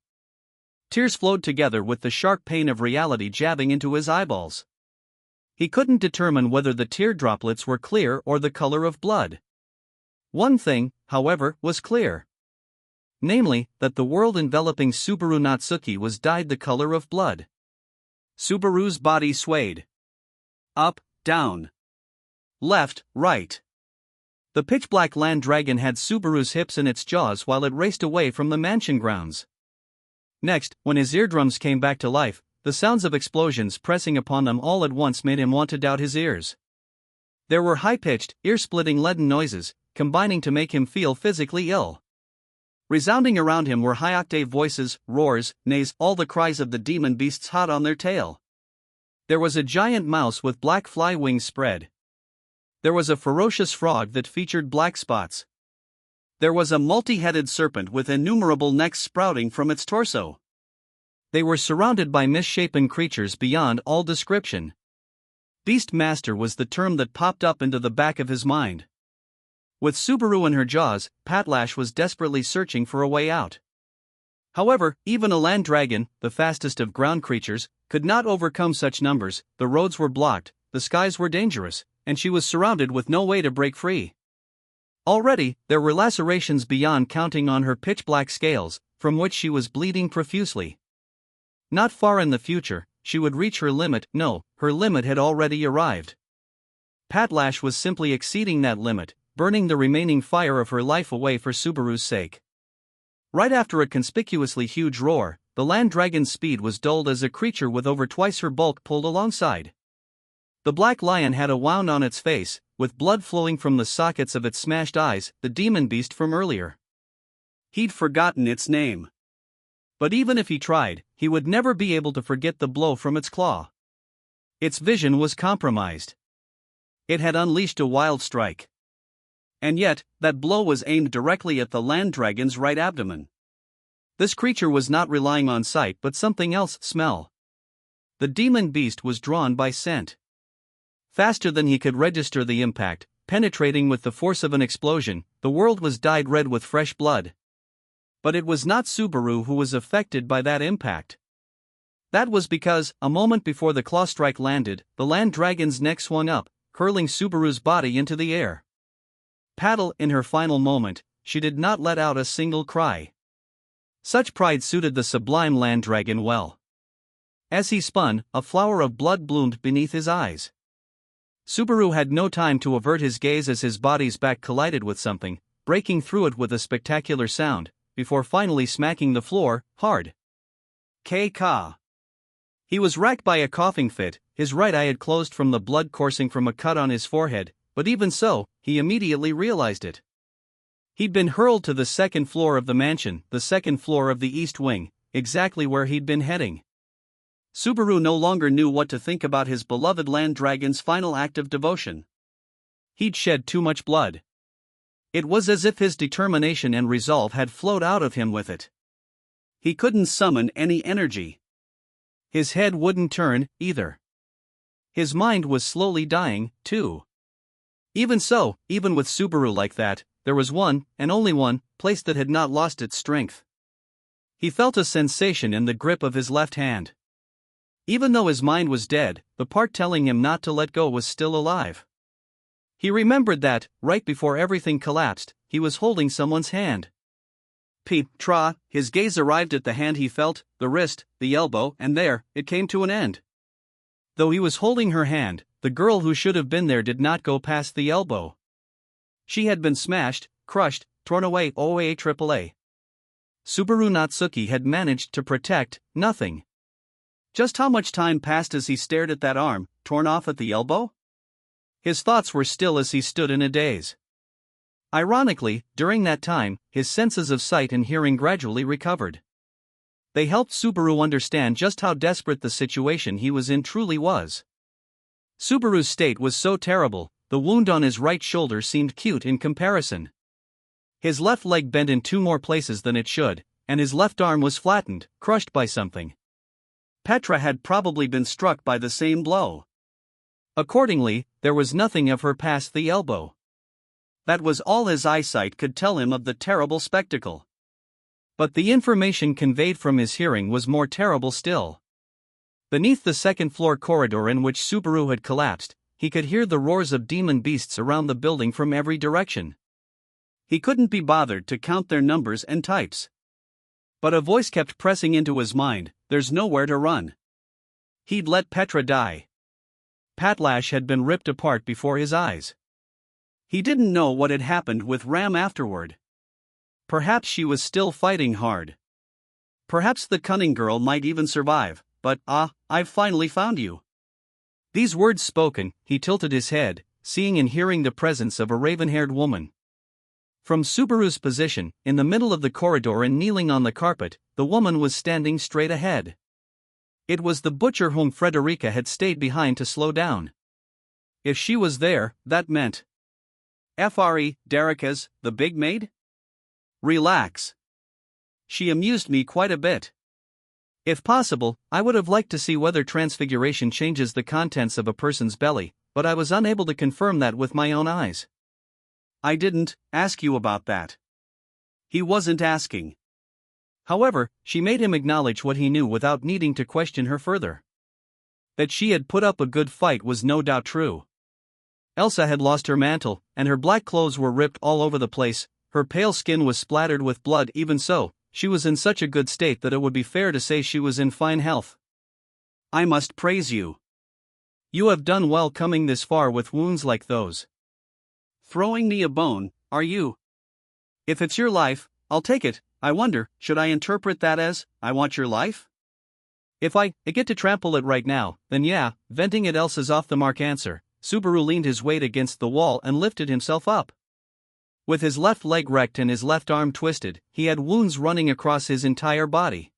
Tears flowed together with the sharp pain of reality jabbing into his eyeballs. He couldn't determine whether the tear droplets were clear or the color of blood. One thing, however, was clear. Namely, that the world enveloping Subaru Natsuki was dyed the color of blood. Subaru's body swayed. Up, down. Left, right. The pitch-black land dragon had Subaru's hips in its jaws while it raced away from the mansion grounds. Next, when his eardrums came back to life, the sounds of explosions pressing upon them all at once made him want to doubt his ears. There were high-pitched, ear-splitting leaden noises, combining to make him feel physically ill. Resounding around him were high-octave voices, roars, neighs, all the cries of the demon beasts hot on their tail. There was a giant mouse with black fly wings spread. There was a ferocious frog that featured black spots. There was a multi-headed serpent with innumerable necks sprouting from its torso. They were surrounded by misshapen creatures beyond all description. Beast Master was the term that popped up into the back of his mind. With Subaru in her jaws, Patlash was desperately searching for a way out. However, even a land dragon, the fastest of ground creatures, could not overcome such numbers. The roads were blocked, the skies were dangerous, and she was surrounded with no way to break free. Already, there were lacerations beyond counting on her pitch-black scales, from which she was bleeding profusely. Not far in the future, she would reach her limit. No, her limit had already arrived. Patlash was simply exceeding that limit, burning the remaining fire of her life away for Subaru's sake. Right after a conspicuously huge roar, the land dragon's speed was dulled as a creature with over twice her bulk pulled alongside. The black lion had a wound on its face, with blood flowing from the sockets of its smashed eyes, the demon beast from earlier. He'd forgotten its name. But even if he tried, he would never be able to forget the blow from its claw. Its vision was compromised. It had unleashed a wild strike. And yet, that blow was aimed directly at the land dragon's right abdomen. This creature was not relying on sight but something else, smell. The demon beast was drawn by scent. Faster than he could register the impact, penetrating with the force of an explosion, the world was dyed red with fresh blood. But it was not Subaru who was affected by that impact. That was because, a moment before the claw strike landed, the land dragon's neck swung up, hurling Subaru's body into the air. Paddle, in her final moment, she did not let out a single cry. Such pride suited the sublime land dragon well. As he spun, a flower of blood bloomed beneath his eyes. Subaru had no time to avert his gaze as his body's back collided with something, breaking through it with a spectacular sound, before finally smacking the floor, hard. K-ka. He was racked by a coughing fit, his right eye had closed from the blood coursing from a cut on his forehead, but even so, he immediately realized it. He'd been hurled to the second floor of the mansion, the second floor of the East Wing, exactly where he'd been heading. Subaru no longer knew what to think about his beloved land dragon's final act of devotion. He'd shed too much blood. It was as if his determination and resolve had flowed out of him with it. He couldn't summon any energy. His head wouldn't turn, either. His mind was slowly dying, too. Even so, even with Subaru like that, there was one, and only one, place that had not lost its strength. He felt a sensation in the grip of his left hand. Even though his mind was dead, the part telling him not to let go was still alive. He remembered that, right before everything collapsed, he was holding someone's hand. His gaze arrived at the hand he felt, the wrist, the elbow, and there, it came to an end. Though he was holding her hand, the girl who should have been there did not go past the elbow. She had been smashed, crushed, torn away. Subaru Natsuki had managed to protect nothing. Just how much time passed as he stared at that arm, torn off at the elbow? His thoughts were still as he stood in a daze. Ironically, during that time, his senses of sight and hearing gradually recovered. They helped Subaru understand just how desperate the situation he was in truly was. Subaru's state was so terrible, the wound on his right shoulder seemed cute in comparison. His left leg bent in 2 more places than it should, and his left arm was flattened, crushed by something. Petra had probably been struck by the same blow. Accordingly, there was nothing of her past the elbow. That was all his eyesight could tell him of the terrible spectacle. But the information conveyed from his hearing was more terrible still. Beneath the second-floor corridor in which Subaru had collapsed, he could hear the roars of demon beasts around the building from every direction. He couldn't be bothered to count their numbers and types. But a voice kept pressing into his mind, "There's nowhere to run." He'd let Petra die. Patlash had been ripped apart before his eyes. He didn't know what had happened with Ram afterward. Perhaps she was still fighting hard. Perhaps the cunning girl might even survive, but I've finally found you. These words spoken, he tilted his head, seeing and hearing the presence of a raven-haired woman. From Subaru's position, in the middle of the corridor and kneeling on the carpet, the woman was standing straight ahead. It was the butcher whom Frederica had stayed behind to slow down. If she was there, that meant Derica's, the big maid? Relax. She amused me quite a bit. If possible, I would have liked to see whether transfiguration changes the contents of a person's belly, but I was unable to confirm that with my own eyes. I didn't ask you about that. He wasn't asking. However, she made him acknowledge what he knew without needing to question her further. That she had put up a good fight was no doubt true. Elsa had lost her mantle, and her black clothes were ripped all over the place. Her pale skin was splattered with blood. Even so, she was in such a good state that it would be fair to say she was in fine health. I must praise you. You have done well coming this far with wounds like those. Throwing me a bone, are you? If it's your life, I'll take it. I wonder, should I interpret that as, I want your life? If I get to trample it right now, then yeah, venting at Elsa's off-the-mark answer, Subaru leaned his weight against the wall and lifted himself up. With his left leg wrecked and his left arm twisted, he had wounds running across his entire body.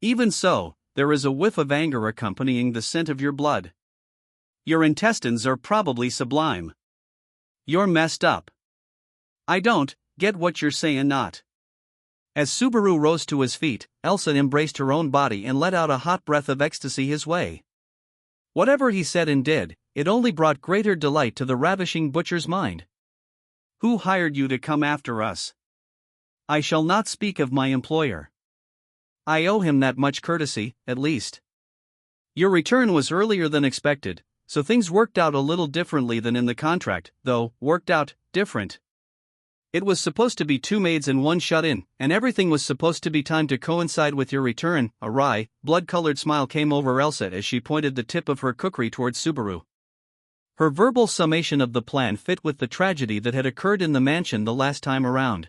Even so, there is a whiff of anger accompanying the scent of your blood. Your intestines are probably sublime. You're messed up. I don't get what you're saying, not. As Subaru rose to his feet, Elsa embraced her own body and let out a hot breath of ecstasy his way. Whatever he said and did, it only brought greater delight to the ravishing butcher's mind. Who hired you to come after us? I shall not speak of my employer. I owe him that much courtesy, at least. Your return was earlier than expected, so things worked out a little differently than in the contract, though, worked out different. It was supposed to be 2 maids and 1 shut-in, and everything was supposed to be timed to coincide with your return. A wry, blood-colored smile came over Elsa as she pointed the tip of her kukri towards Subaru. Her verbal summation of the plan fit with the tragedy that had occurred in the mansion the last time around.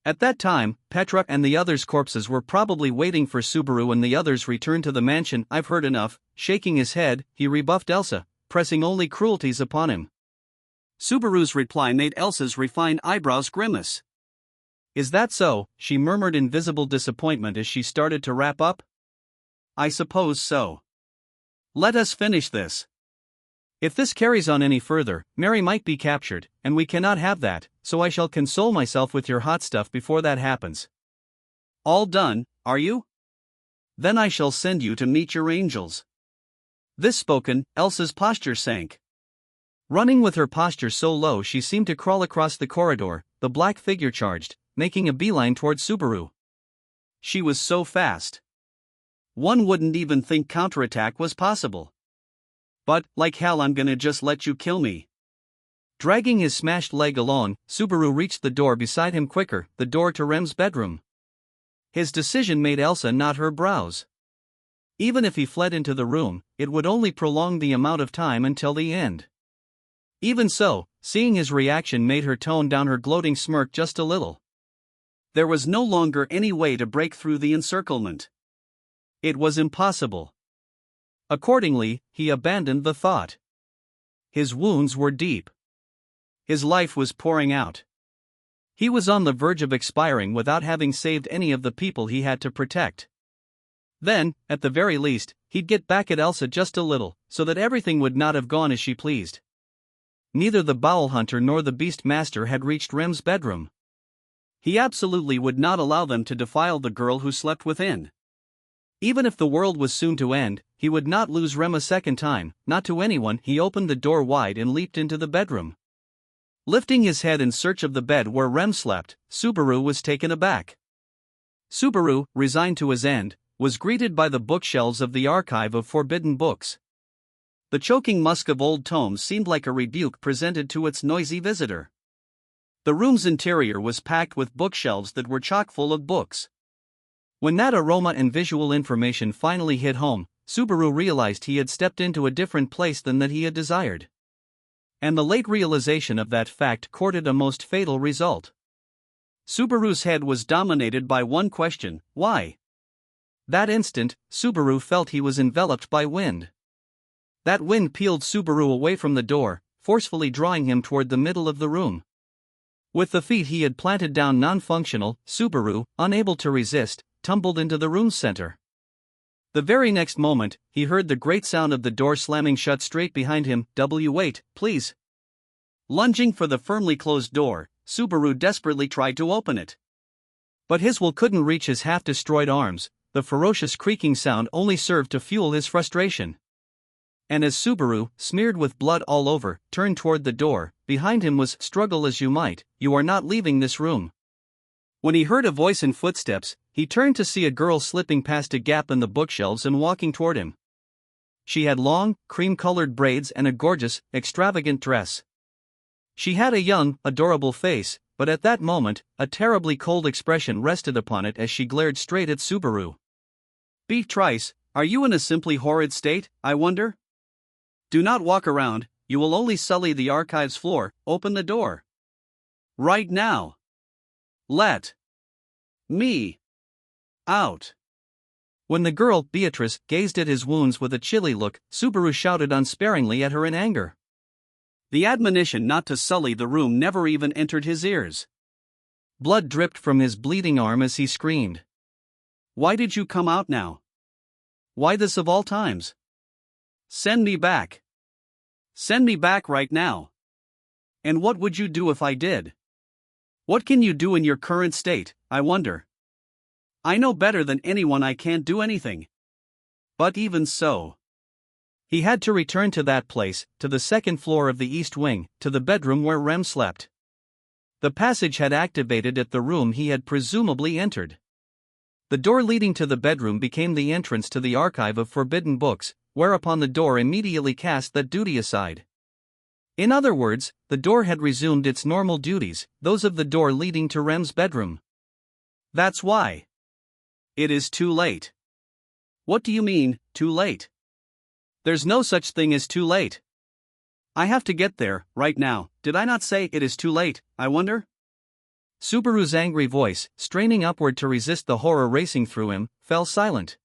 At that time, Petra and the others' corpses were probably waiting for Subaru when the others returned to the mansion. I've heard enough. Shaking his head, he rebuffed Elsa, pressing only cruelties upon him. Subaru's reply made Elsa's refined eyebrows grimace. Is that so? She murmured in visible disappointment as she started to wrap up. I suppose so. Let us finish this. If this carries on any further, Mary might be captured, and we cannot have that, so I shall console myself with your hot stuff before that happens. All done, are you? Then I shall send you to meet your angels. This spoken, Elsa's posture sank. Running with her posture so low she seemed to crawl across the corridor, the black figure charged, making a beeline towards Subaru. She was so fast. One wouldn't even think counterattack was possible. But, like hell, I'm gonna just let you kill me. Dragging his smashed leg along, Subaru reached the door beside him quicker, the door to Rem's bedroom. His decision made Elsa knot her brows. Even if he fled into the room, it would only prolong the amount of time until the end. Even so, seeing his reaction made her tone down her gloating smirk just a little. There was no longer any way to break through the encirclement. It was impossible. Accordingly, he abandoned the thought. His wounds were deep. His life was pouring out. He was on the verge of expiring without having saved any of the people he had to protect. Then, at the very least, he'd get back at Elsa just a little, so that everything would not have gone as she pleased. Neither the Bowel Hunter nor the Beast Master had reached Rem's bedroom. He absolutely would not allow them to defile the girl who slept within. Even if the world was soon to end, he would not lose Rem a second time, not to anyone. He opened the door wide and leaped into the bedroom. Lifting his head in search of the bed where Rem slept, Subaru was taken aback. Subaru, resigned to his end, was greeted by the bookshelves of the archive of forbidden books. The choking musk of old tomes seemed like a rebuke presented to its noisy visitor. The room's interior was packed with bookshelves that were chock full of books. When that aroma and visual information finally hit home, Subaru realized he had stepped into a different place than that he had desired. And the late realization of that fact courted a most fatal result. Subaru's head was dominated by one question: why? That instant, Subaru felt he was enveloped by wind. That wind peeled Subaru away from the door, forcefully drawing him toward the middle of the room. With the feet he had planted down non-functional, Subaru, unable to resist, tumbled into the room's center. The very next moment, he heard the great sound of the door slamming shut straight behind him. Wait, please. Lunging for the firmly closed door, Subaru desperately tried to open it. But his will couldn't reach his half-destroyed arms. The ferocious creaking sound only served to fuel his frustration. And as Subaru, smeared with blood all over, turned toward the door, behind him was, struggle as you might, you are not leaving this room. When he heard a voice and footsteps, he turned to see a girl slipping past a gap in the bookshelves and walking toward him. She had long, cream-colored braids and a gorgeous, extravagant dress. She had a young, adorable face, but at that moment, a terribly cold expression rested upon it as she glared straight at Subaru. Beatrice, are you in a simply horrid state, I wonder? Do not walk around, you will only sully the archive's floor. Open the door. Right now. Let me out. When the girl, Beatrice, gazed at his wounds with a chilly look, Subaru shouted unsparingly at her in anger. The admonition not to sully the room never even entered his ears. Blood dripped from his bleeding arm as he screamed. Why did you come out now? Why this of all times? Send me back. Send me back right now. And what would you do if I did? What can you do in your current state, I wonder? I know better than anyone I can't do anything. But even so. He had to return to that place, to the second floor of the East Wing, to the bedroom where Rem slept. The passage had activated at the room he had presumably entered. The door leading to the bedroom became the entrance to the archive of forbidden books, whereupon the door immediately cast that duty aside. In other words, the door had resumed its normal duties, those of the door leading to Rem's bedroom. That's why. It is too late. What do you mean, too late? There's no such thing as too late. I have to get there, right now. Did I not say it is too late, I wonder? Subaru's angry voice, straining upward to resist the horror racing through him, fell silent.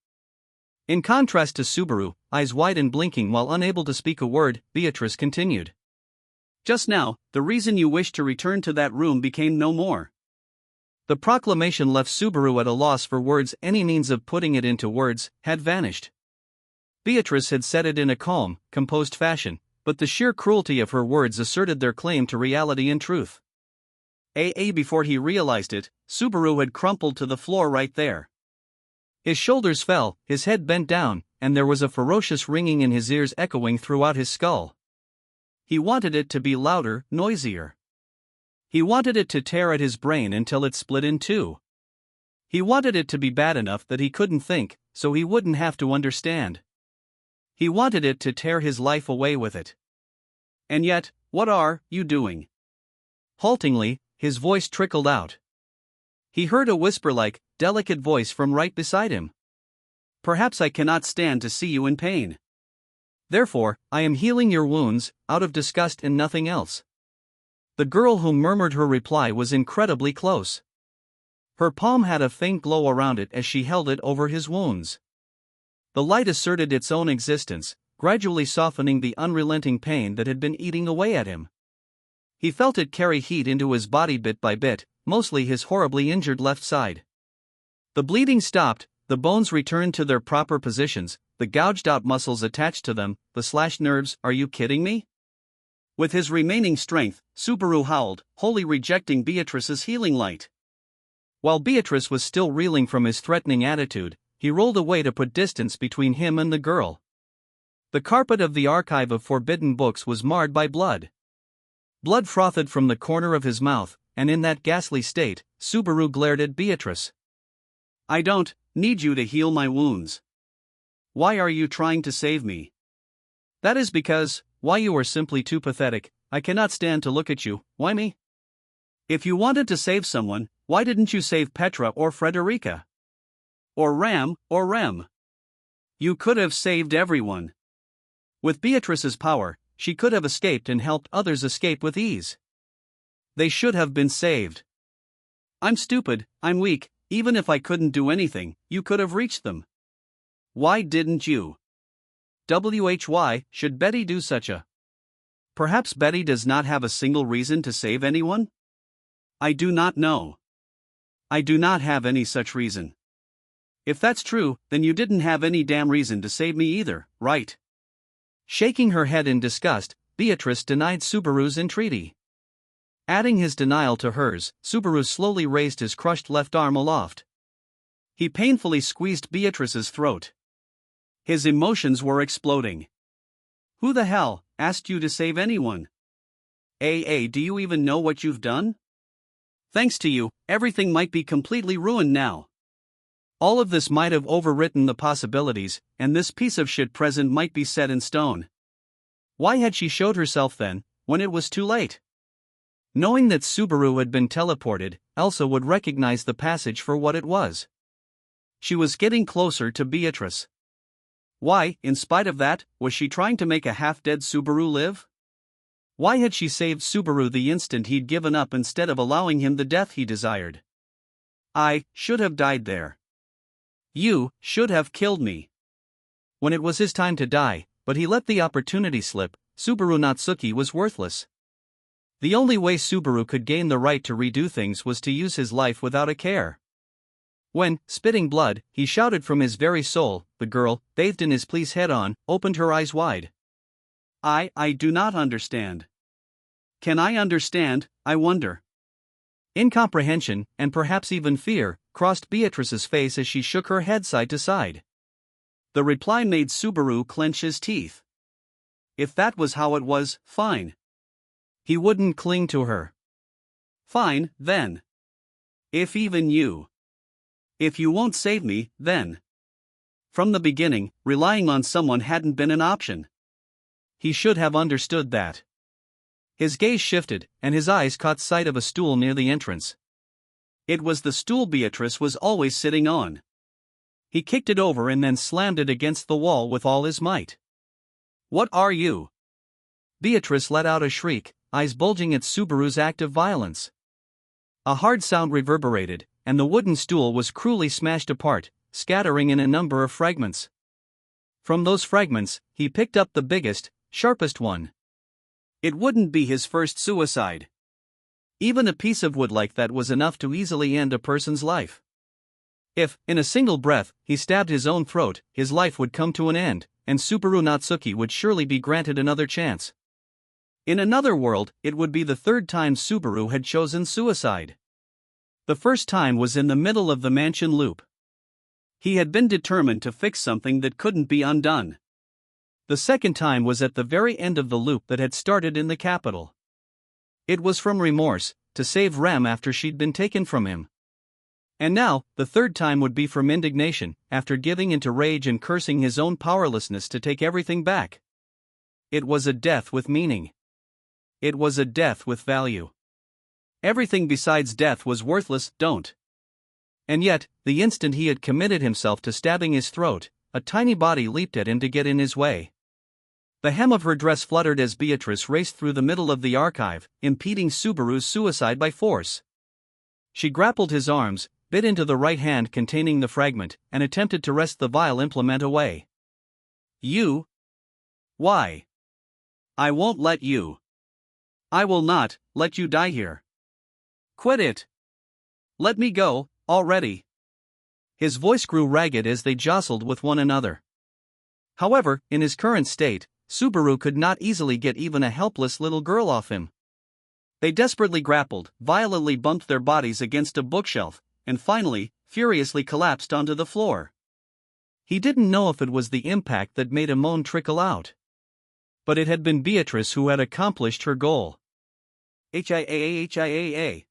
In contrast to Subaru, eyes wide and blinking while unable to speak a word, Beatrice continued. Just now, the reason you wished to return to that room became no more. The proclamation left Subaru at a loss for words. Any means of putting it into words had vanished. Beatrice had said it in a calm, composed fashion, but the sheer cruelty of her words asserted their claim to reality and truth. Before he realized it, Subaru had crumpled to the floor right there. His shoulders fell, his head bent down, and there was a ferocious ringing in his ears echoing throughout his skull. He wanted it to be louder, noisier. He wanted it to tear at his brain until it split in two. He wanted it to be bad enough that he couldn't think, so he wouldn't have to understand. He wanted it to tear his life away with it. And yet, what are you doing? Haltingly, his voice trickled out. He heard a whisper-like, delicate voice from right beside him. Perhaps I cannot stand to see you in pain. Therefore, I am healing your wounds, out of disgust and nothing else. The girl who murmured her reply was incredibly close. Her palm had a faint glow around it as she held it over his wounds. The light asserted its own existence, gradually softening the unrelenting pain that had been eating away at him. He felt it carry heat into his body bit by bit, mostly his horribly injured left side. The bleeding stopped, the bones returned to their proper positions, the gouged-out muscles attached to them, the slashed nerves. Are you kidding me? With his remaining strength, Subaru howled, wholly rejecting Beatrice's healing light. While Beatrice was still reeling from his threatening attitude, he rolled away to put distance between him and the girl. The carpet of the archive of forbidden books was marred by blood. Blood frothed from the corner of his mouth, and in that ghastly state, Subaru glared at Beatrice. I don't need you to heal my wounds. Why are you trying to save me? That is because, why you are simply too pathetic. I cannot stand to look at you. Why me? If you wanted to save someone, why didn't you save Petra or Frederica? Or Ram, or Rem? You could have saved everyone. With Beatrice's power, she could have escaped and helped others escape with ease. They should have been saved. I'm stupid, I'm weak. Even if I couldn't do anything, you could have reached them. Why didn't you? Why should Betty do such a? Perhaps Betty does not have a single reason to save anyone? I do not know. I do not have any such reason. If that's true, then you didn't have any damn reason to save me either, right? Shaking her head in disgust, Beatrice denied Subaru's entreaty. Adding his denial to hers, Subaru slowly raised his crushed left arm aloft. He painfully squeezed Beatrice's throat. His emotions were exploding. Who the hell asked you to save anyone? Do you even know what you've done? Thanks to you, everything might be completely ruined now. All of this might have overwritten the possibilities, and this piece of shit present might be set in stone. Why had she showed herself then, when it was too late? Knowing that Subaru had been teleported, Elsa would recognize the passage for what it was. She was getting closer to Beatrice. Why, in spite of that, was she trying to make a half-dead Subaru live? Why had she saved Subaru the instant he'd given up instead of allowing him the death he desired? I should have died there. You should have killed me. When it was his time to die, but he let the opportunity slip, Subaru Natsuki was worthless. The only way Subaru could gain the right to redo things was to use his life without a care. When, spitting blood, he shouted from his very soul, the girl, bathed in his please head-on, opened her eyes wide. I do not understand. Can I understand, I wonder? Incomprehension, and perhaps even fear, crossed Beatrice's face as she shook her head side to side. The reply made Subaru clench his teeth. If that was how it was, fine. He wouldn't cling to her. Fine, then. If even you. If you won't save me, then. From the beginning, relying on someone hadn't been an option. He should have understood that. His gaze shifted, and his eyes caught sight of a stool near the entrance. It was the stool Beatrice was always sitting on. He kicked it over and then slammed it against the wall with all his might. What are you? Beatrice let out a shriek, eyes bulging at Subaru's act of violence. A hard sound reverberated, and the wooden stool was cruelly smashed apart, scattering in a number of fragments. From those fragments, he picked up the biggest, sharpest one. It wouldn't be his first suicide. Even a piece of wood like that was enough to easily end a person's life. If, in a single breath, he stabbed his own throat, his life would come to an end, and Subaru Natsuki would surely be granted another chance. In another world, it would be the third time Subaru had chosen suicide. The first time was in the middle of the mansion loop. He had been determined to fix something that couldn't be undone. The second time was at the very end of the loop that had started in the capital. It was from remorse, to save Rem after she'd been taken from him. And now, the third time would be from indignation, after giving into rage and cursing his own powerlessness to take everything back. It was a death with meaning. It was a death with value. Everything besides death was worthless, don't. And yet, the instant he had committed himself to stabbing his throat, a tiny body leaped at him to get in his way. The hem of her dress fluttered as Beatrice raced through the middle of the archive, impeding Subaru's suicide by force. She grappled his arms, bit into the right hand containing the fragment, and attempted to wrest the vile implement away. You? Why? I won't let you. I will not let you die here. Quit it. Let me go, already. His voice grew ragged as they jostled with one another. However, in his current state, Subaru could not easily get even a helpless little girl off him. They desperately grappled, violently bumped their bodies against a bookshelf, and finally, furiously collapsed onto the floor. He didn't know if it was the impact that made a moan trickle out. But it had been Beatrice who had accomplished her goal. HIAA.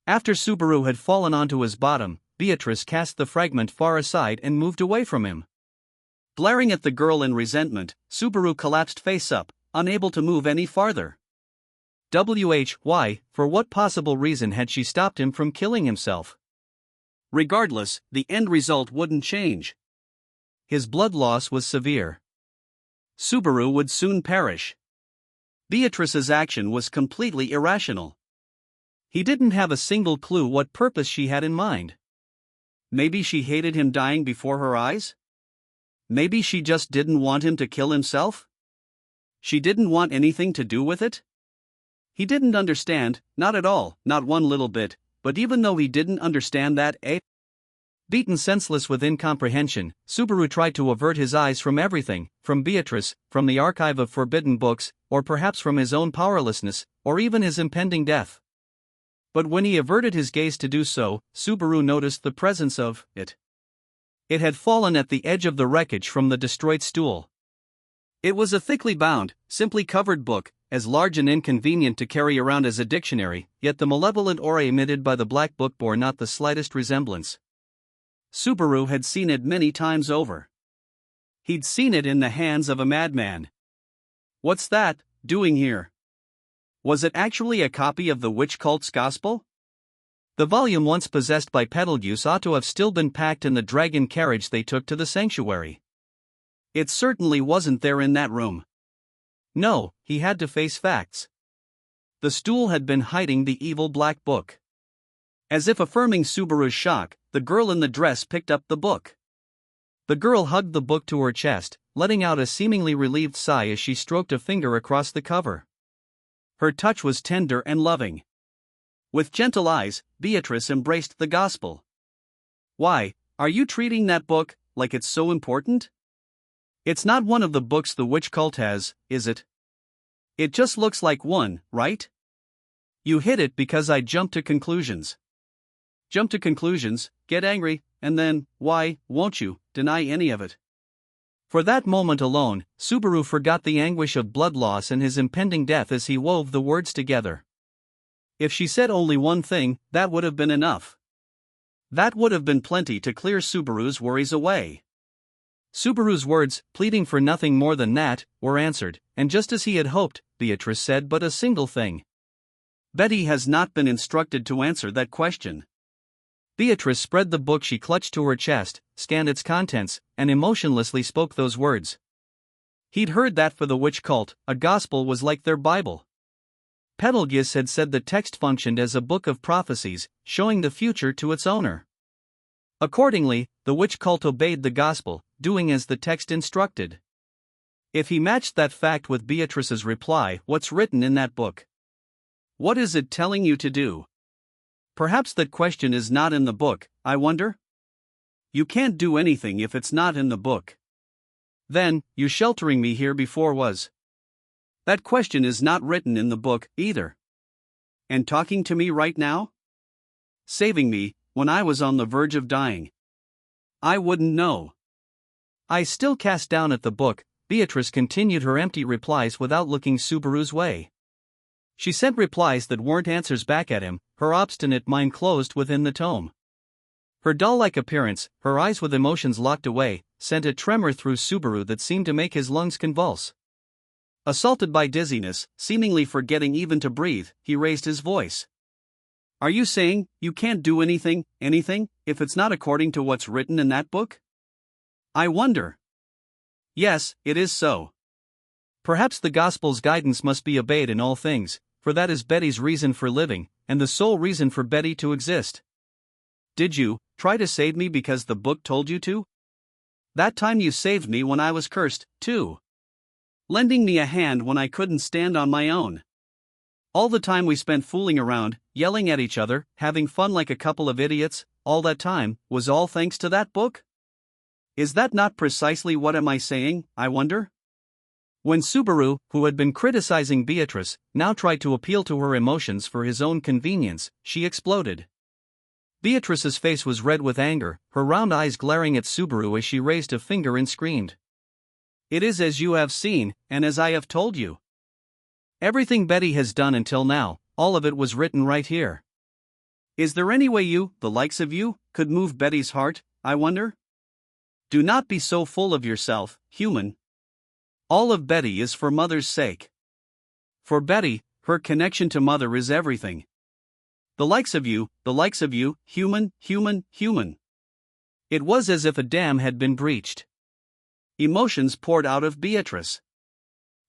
After Subaru had fallen onto his bottom, Beatrice cast the fragment far aside and moved away from him. Glaring at the girl in resentment, Subaru collapsed face up, unable to move any farther. Why, for what possible reason had she stopped him from killing himself? Regardless, the end result wouldn't change. His blood loss was severe. Subaru would soon perish. Beatrice's action was completely irrational. He didn't have a single clue what purpose she had in mind. Maybe she hated him dying before her eyes? Maybe she just didn't want him to kill himself? She didn't want anything to do with it? He didn't understand, not at all, not one little bit, but even though he didn't understand that, beaten senseless with incomprehension, Subaru tried to avert his eyes from everything, from Beatrice, from the archive of forbidden books, or perhaps from his own powerlessness, or even his impending death. But when he averted his gaze to do so, Subaru noticed the presence of it. It had fallen at the edge of the wreckage from the destroyed stool. It was a thickly bound, simply covered book, as large and inconvenient to carry around as a dictionary, yet the malevolent aura emitted by the black book bore not the slightest resemblance. Subaru had seen it many times over. He'd seen it in the hands of a madman. What's that doing here? Was it actually a copy of the witch cult's gospel? The volume once possessed by Betelgeuse ought to have still been packed in the dragon carriage they took to the sanctuary. It certainly wasn't there in that room. No, he had to face facts. The stool had been hiding the evil black book. As if affirming Subaru's shock, the girl in the dress picked up the book. The girl hugged the book to her chest, letting out a seemingly relieved sigh as she stroked a finger across the cover. Her touch was tender and loving. With gentle eyes, Beatrice embraced the gospel. Why, are you treating that book like it's so important? It's not one of the books the witch cult has, is it? It just looks like one, right? You hit it because I jumped to conclusions. Jump to conclusions, get angry, and then, why, won't you, deny any of it? For that moment alone, Subaru forgot the anguish of blood loss and his impending death as he wove the words together. If she said only one thing, that would have been enough. That would have been plenty to clear Subaru's worries away. Subaru's words, pleading for nothing more than that, were answered, and just as he had hoped, Beatrice said but a single thing. Betty has not been instructed to answer that question. Beatrice spread the book she clutched to her chest, scanned its contents, and emotionlessly spoke those words. He'd heard that for the witch cult, a gospel was like their Bible. Betelgeuse had said the text functioned as a book of prophecies, showing the future to its owner. Accordingly, the witch cult obeyed the gospel, doing as the text instructed. If he matched that fact with Beatrice's reply, what's written in that book? What is it telling you to do? Perhaps that question is not in the book, I wonder? You can't do anything if it's not in the book. Then, you sheltering me here before was. That question is not written in the book, either. And talking to me right now? Saving me, when I was on the verge of dying. I wouldn't know. I still cast down at the book. Beatrice continued her empty replies without looking Subaru's way. She sent replies that weren't answers back at him, her obstinate mind closed within the tome. Her doll-like appearance, her eyes with emotions locked away, sent a tremor through Subaru that seemed to make his lungs convulse. Assaulted by dizziness, seemingly forgetting even to breathe, he raised his voice. Are you saying you can't do anything, if it's not according to what's written in that book? I wonder. Yes, it is so. Perhaps the Gospel's guidance must be obeyed in all things, for that is Betty's reason for living, and the sole reason for Betty to exist. Did you try to save me because the book told you to? That time you saved me when I was cursed, too. Lending me a hand when I couldn't stand on my own. All the time we spent fooling around, yelling at each other, having fun like a couple of idiots, all that time, was all thanks to that book? Is that not precisely what am I saying, I wonder? When Subaru, who had been criticizing Beatrice, now tried to appeal to her emotions for his own convenience, she exploded. Beatrice's face was red with anger, her round eyes glaring at Subaru as she raised a finger and screamed. It is as you have seen, and as I have told you. Everything Betty has done until now, all of it was written right here. Is there any way you, the likes of you, could move Betty's heart, I wonder? Do not be so full of yourself, human. All of Betty is for Mother's sake. For Betty, her connection to Mother is everything. The likes of you, human. It was as if a dam had been breached. Emotions poured out of Beatrice.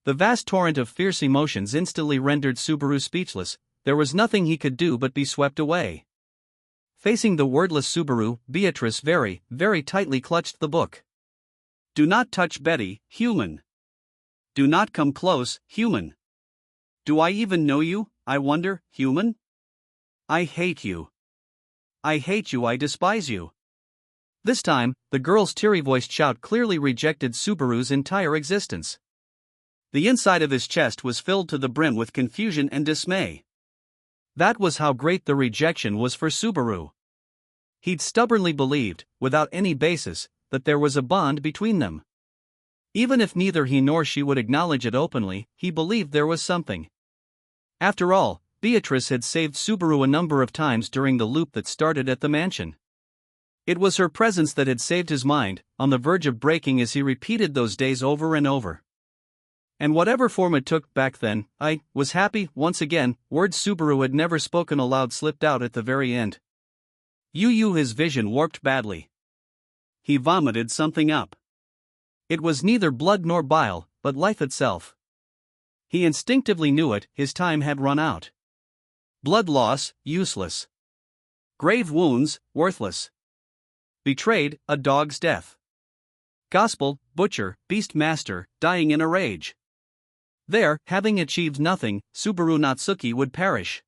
The vast torrent of fierce emotions instantly rendered Subaru speechless. There was nothing he could do but be swept away. Facing the wordless Subaru, Beatrice very, very tightly clutched the book. Do not touch Betty, human. Do not come close, human. Do I even know you, I wonder, human? I hate you. I hate you, I despise you. This time, the girl's teary-voiced shout clearly rejected Subaru's entire existence. The inside of his chest was filled to the brim with confusion and dismay. That was how great the rejection was for Subaru. He'd stubbornly believed, without any basis, that there was a bond between them. Even if neither he nor she would acknowledge it openly, he believed there was something. After all, Beatrice had saved Subaru a number of times during the loop that started at the mansion. It was her presence that had saved his mind, on the verge of breaking as he repeated those days over and over. And whatever form it took back then, I was happy, once again, words Subaru had never spoken aloud slipped out at the very end. His vision warped badly. He vomited something up. It was neither blood nor bile, but life itself. He instinctively knew it, his time had run out. Blood loss, useless. Grave wounds, worthless. Betrayed, a dog's death. Gospel, butcher, beast master, dying in a rage. There, having achieved nothing, Subaru Natsuki would perish.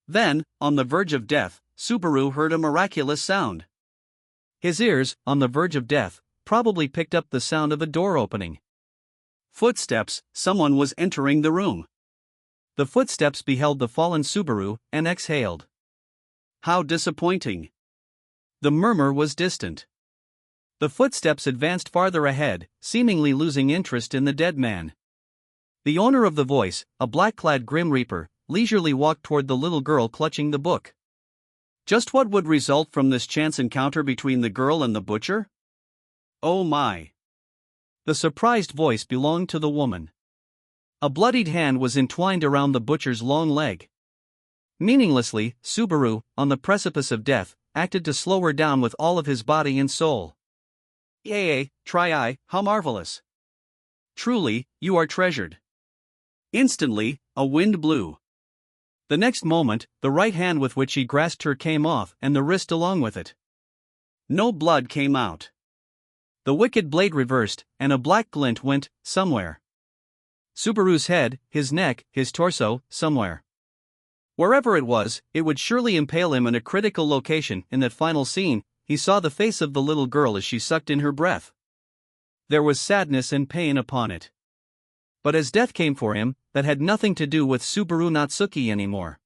Then, on the verge of death, Subaru heard a miraculous sound. His ears, on the verge of death, probably picked up the sound of a door opening. Footsteps, someone was entering the room. The footsteps beheld the fallen Subaru, and exhaled. How disappointing. The murmur was distant. The footsteps advanced farther ahead, seemingly losing interest in the dead man. The owner of the voice, a black-clad Grim Reaper, leisurely walked toward the little girl clutching the book. Just what would result from this chance encounter between the girl and the butcher? Oh my! The surprised voice belonged to the woman. A bloodied hand was entwined around the butcher's long leg. Meaninglessly, Subaru, on the precipice of death, acted to slow her down with all of his body and soul. Yea, how marvelous! Truly, you are treasured. Instantly, a wind blew. The next moment, the right hand with which he grasped her came off, and the wrist along with it. No blood came out. The wicked blade reversed, and a black glint went, somewhere. Subaru's head, his neck, his torso, somewhere. Wherever it would surely impale him in a critical location. In that final scene, he saw the face of the little girl as she sucked in her breath. There was sadness and pain upon it. But as death came for him, that had nothing to do with Subaru Natsuki anymore.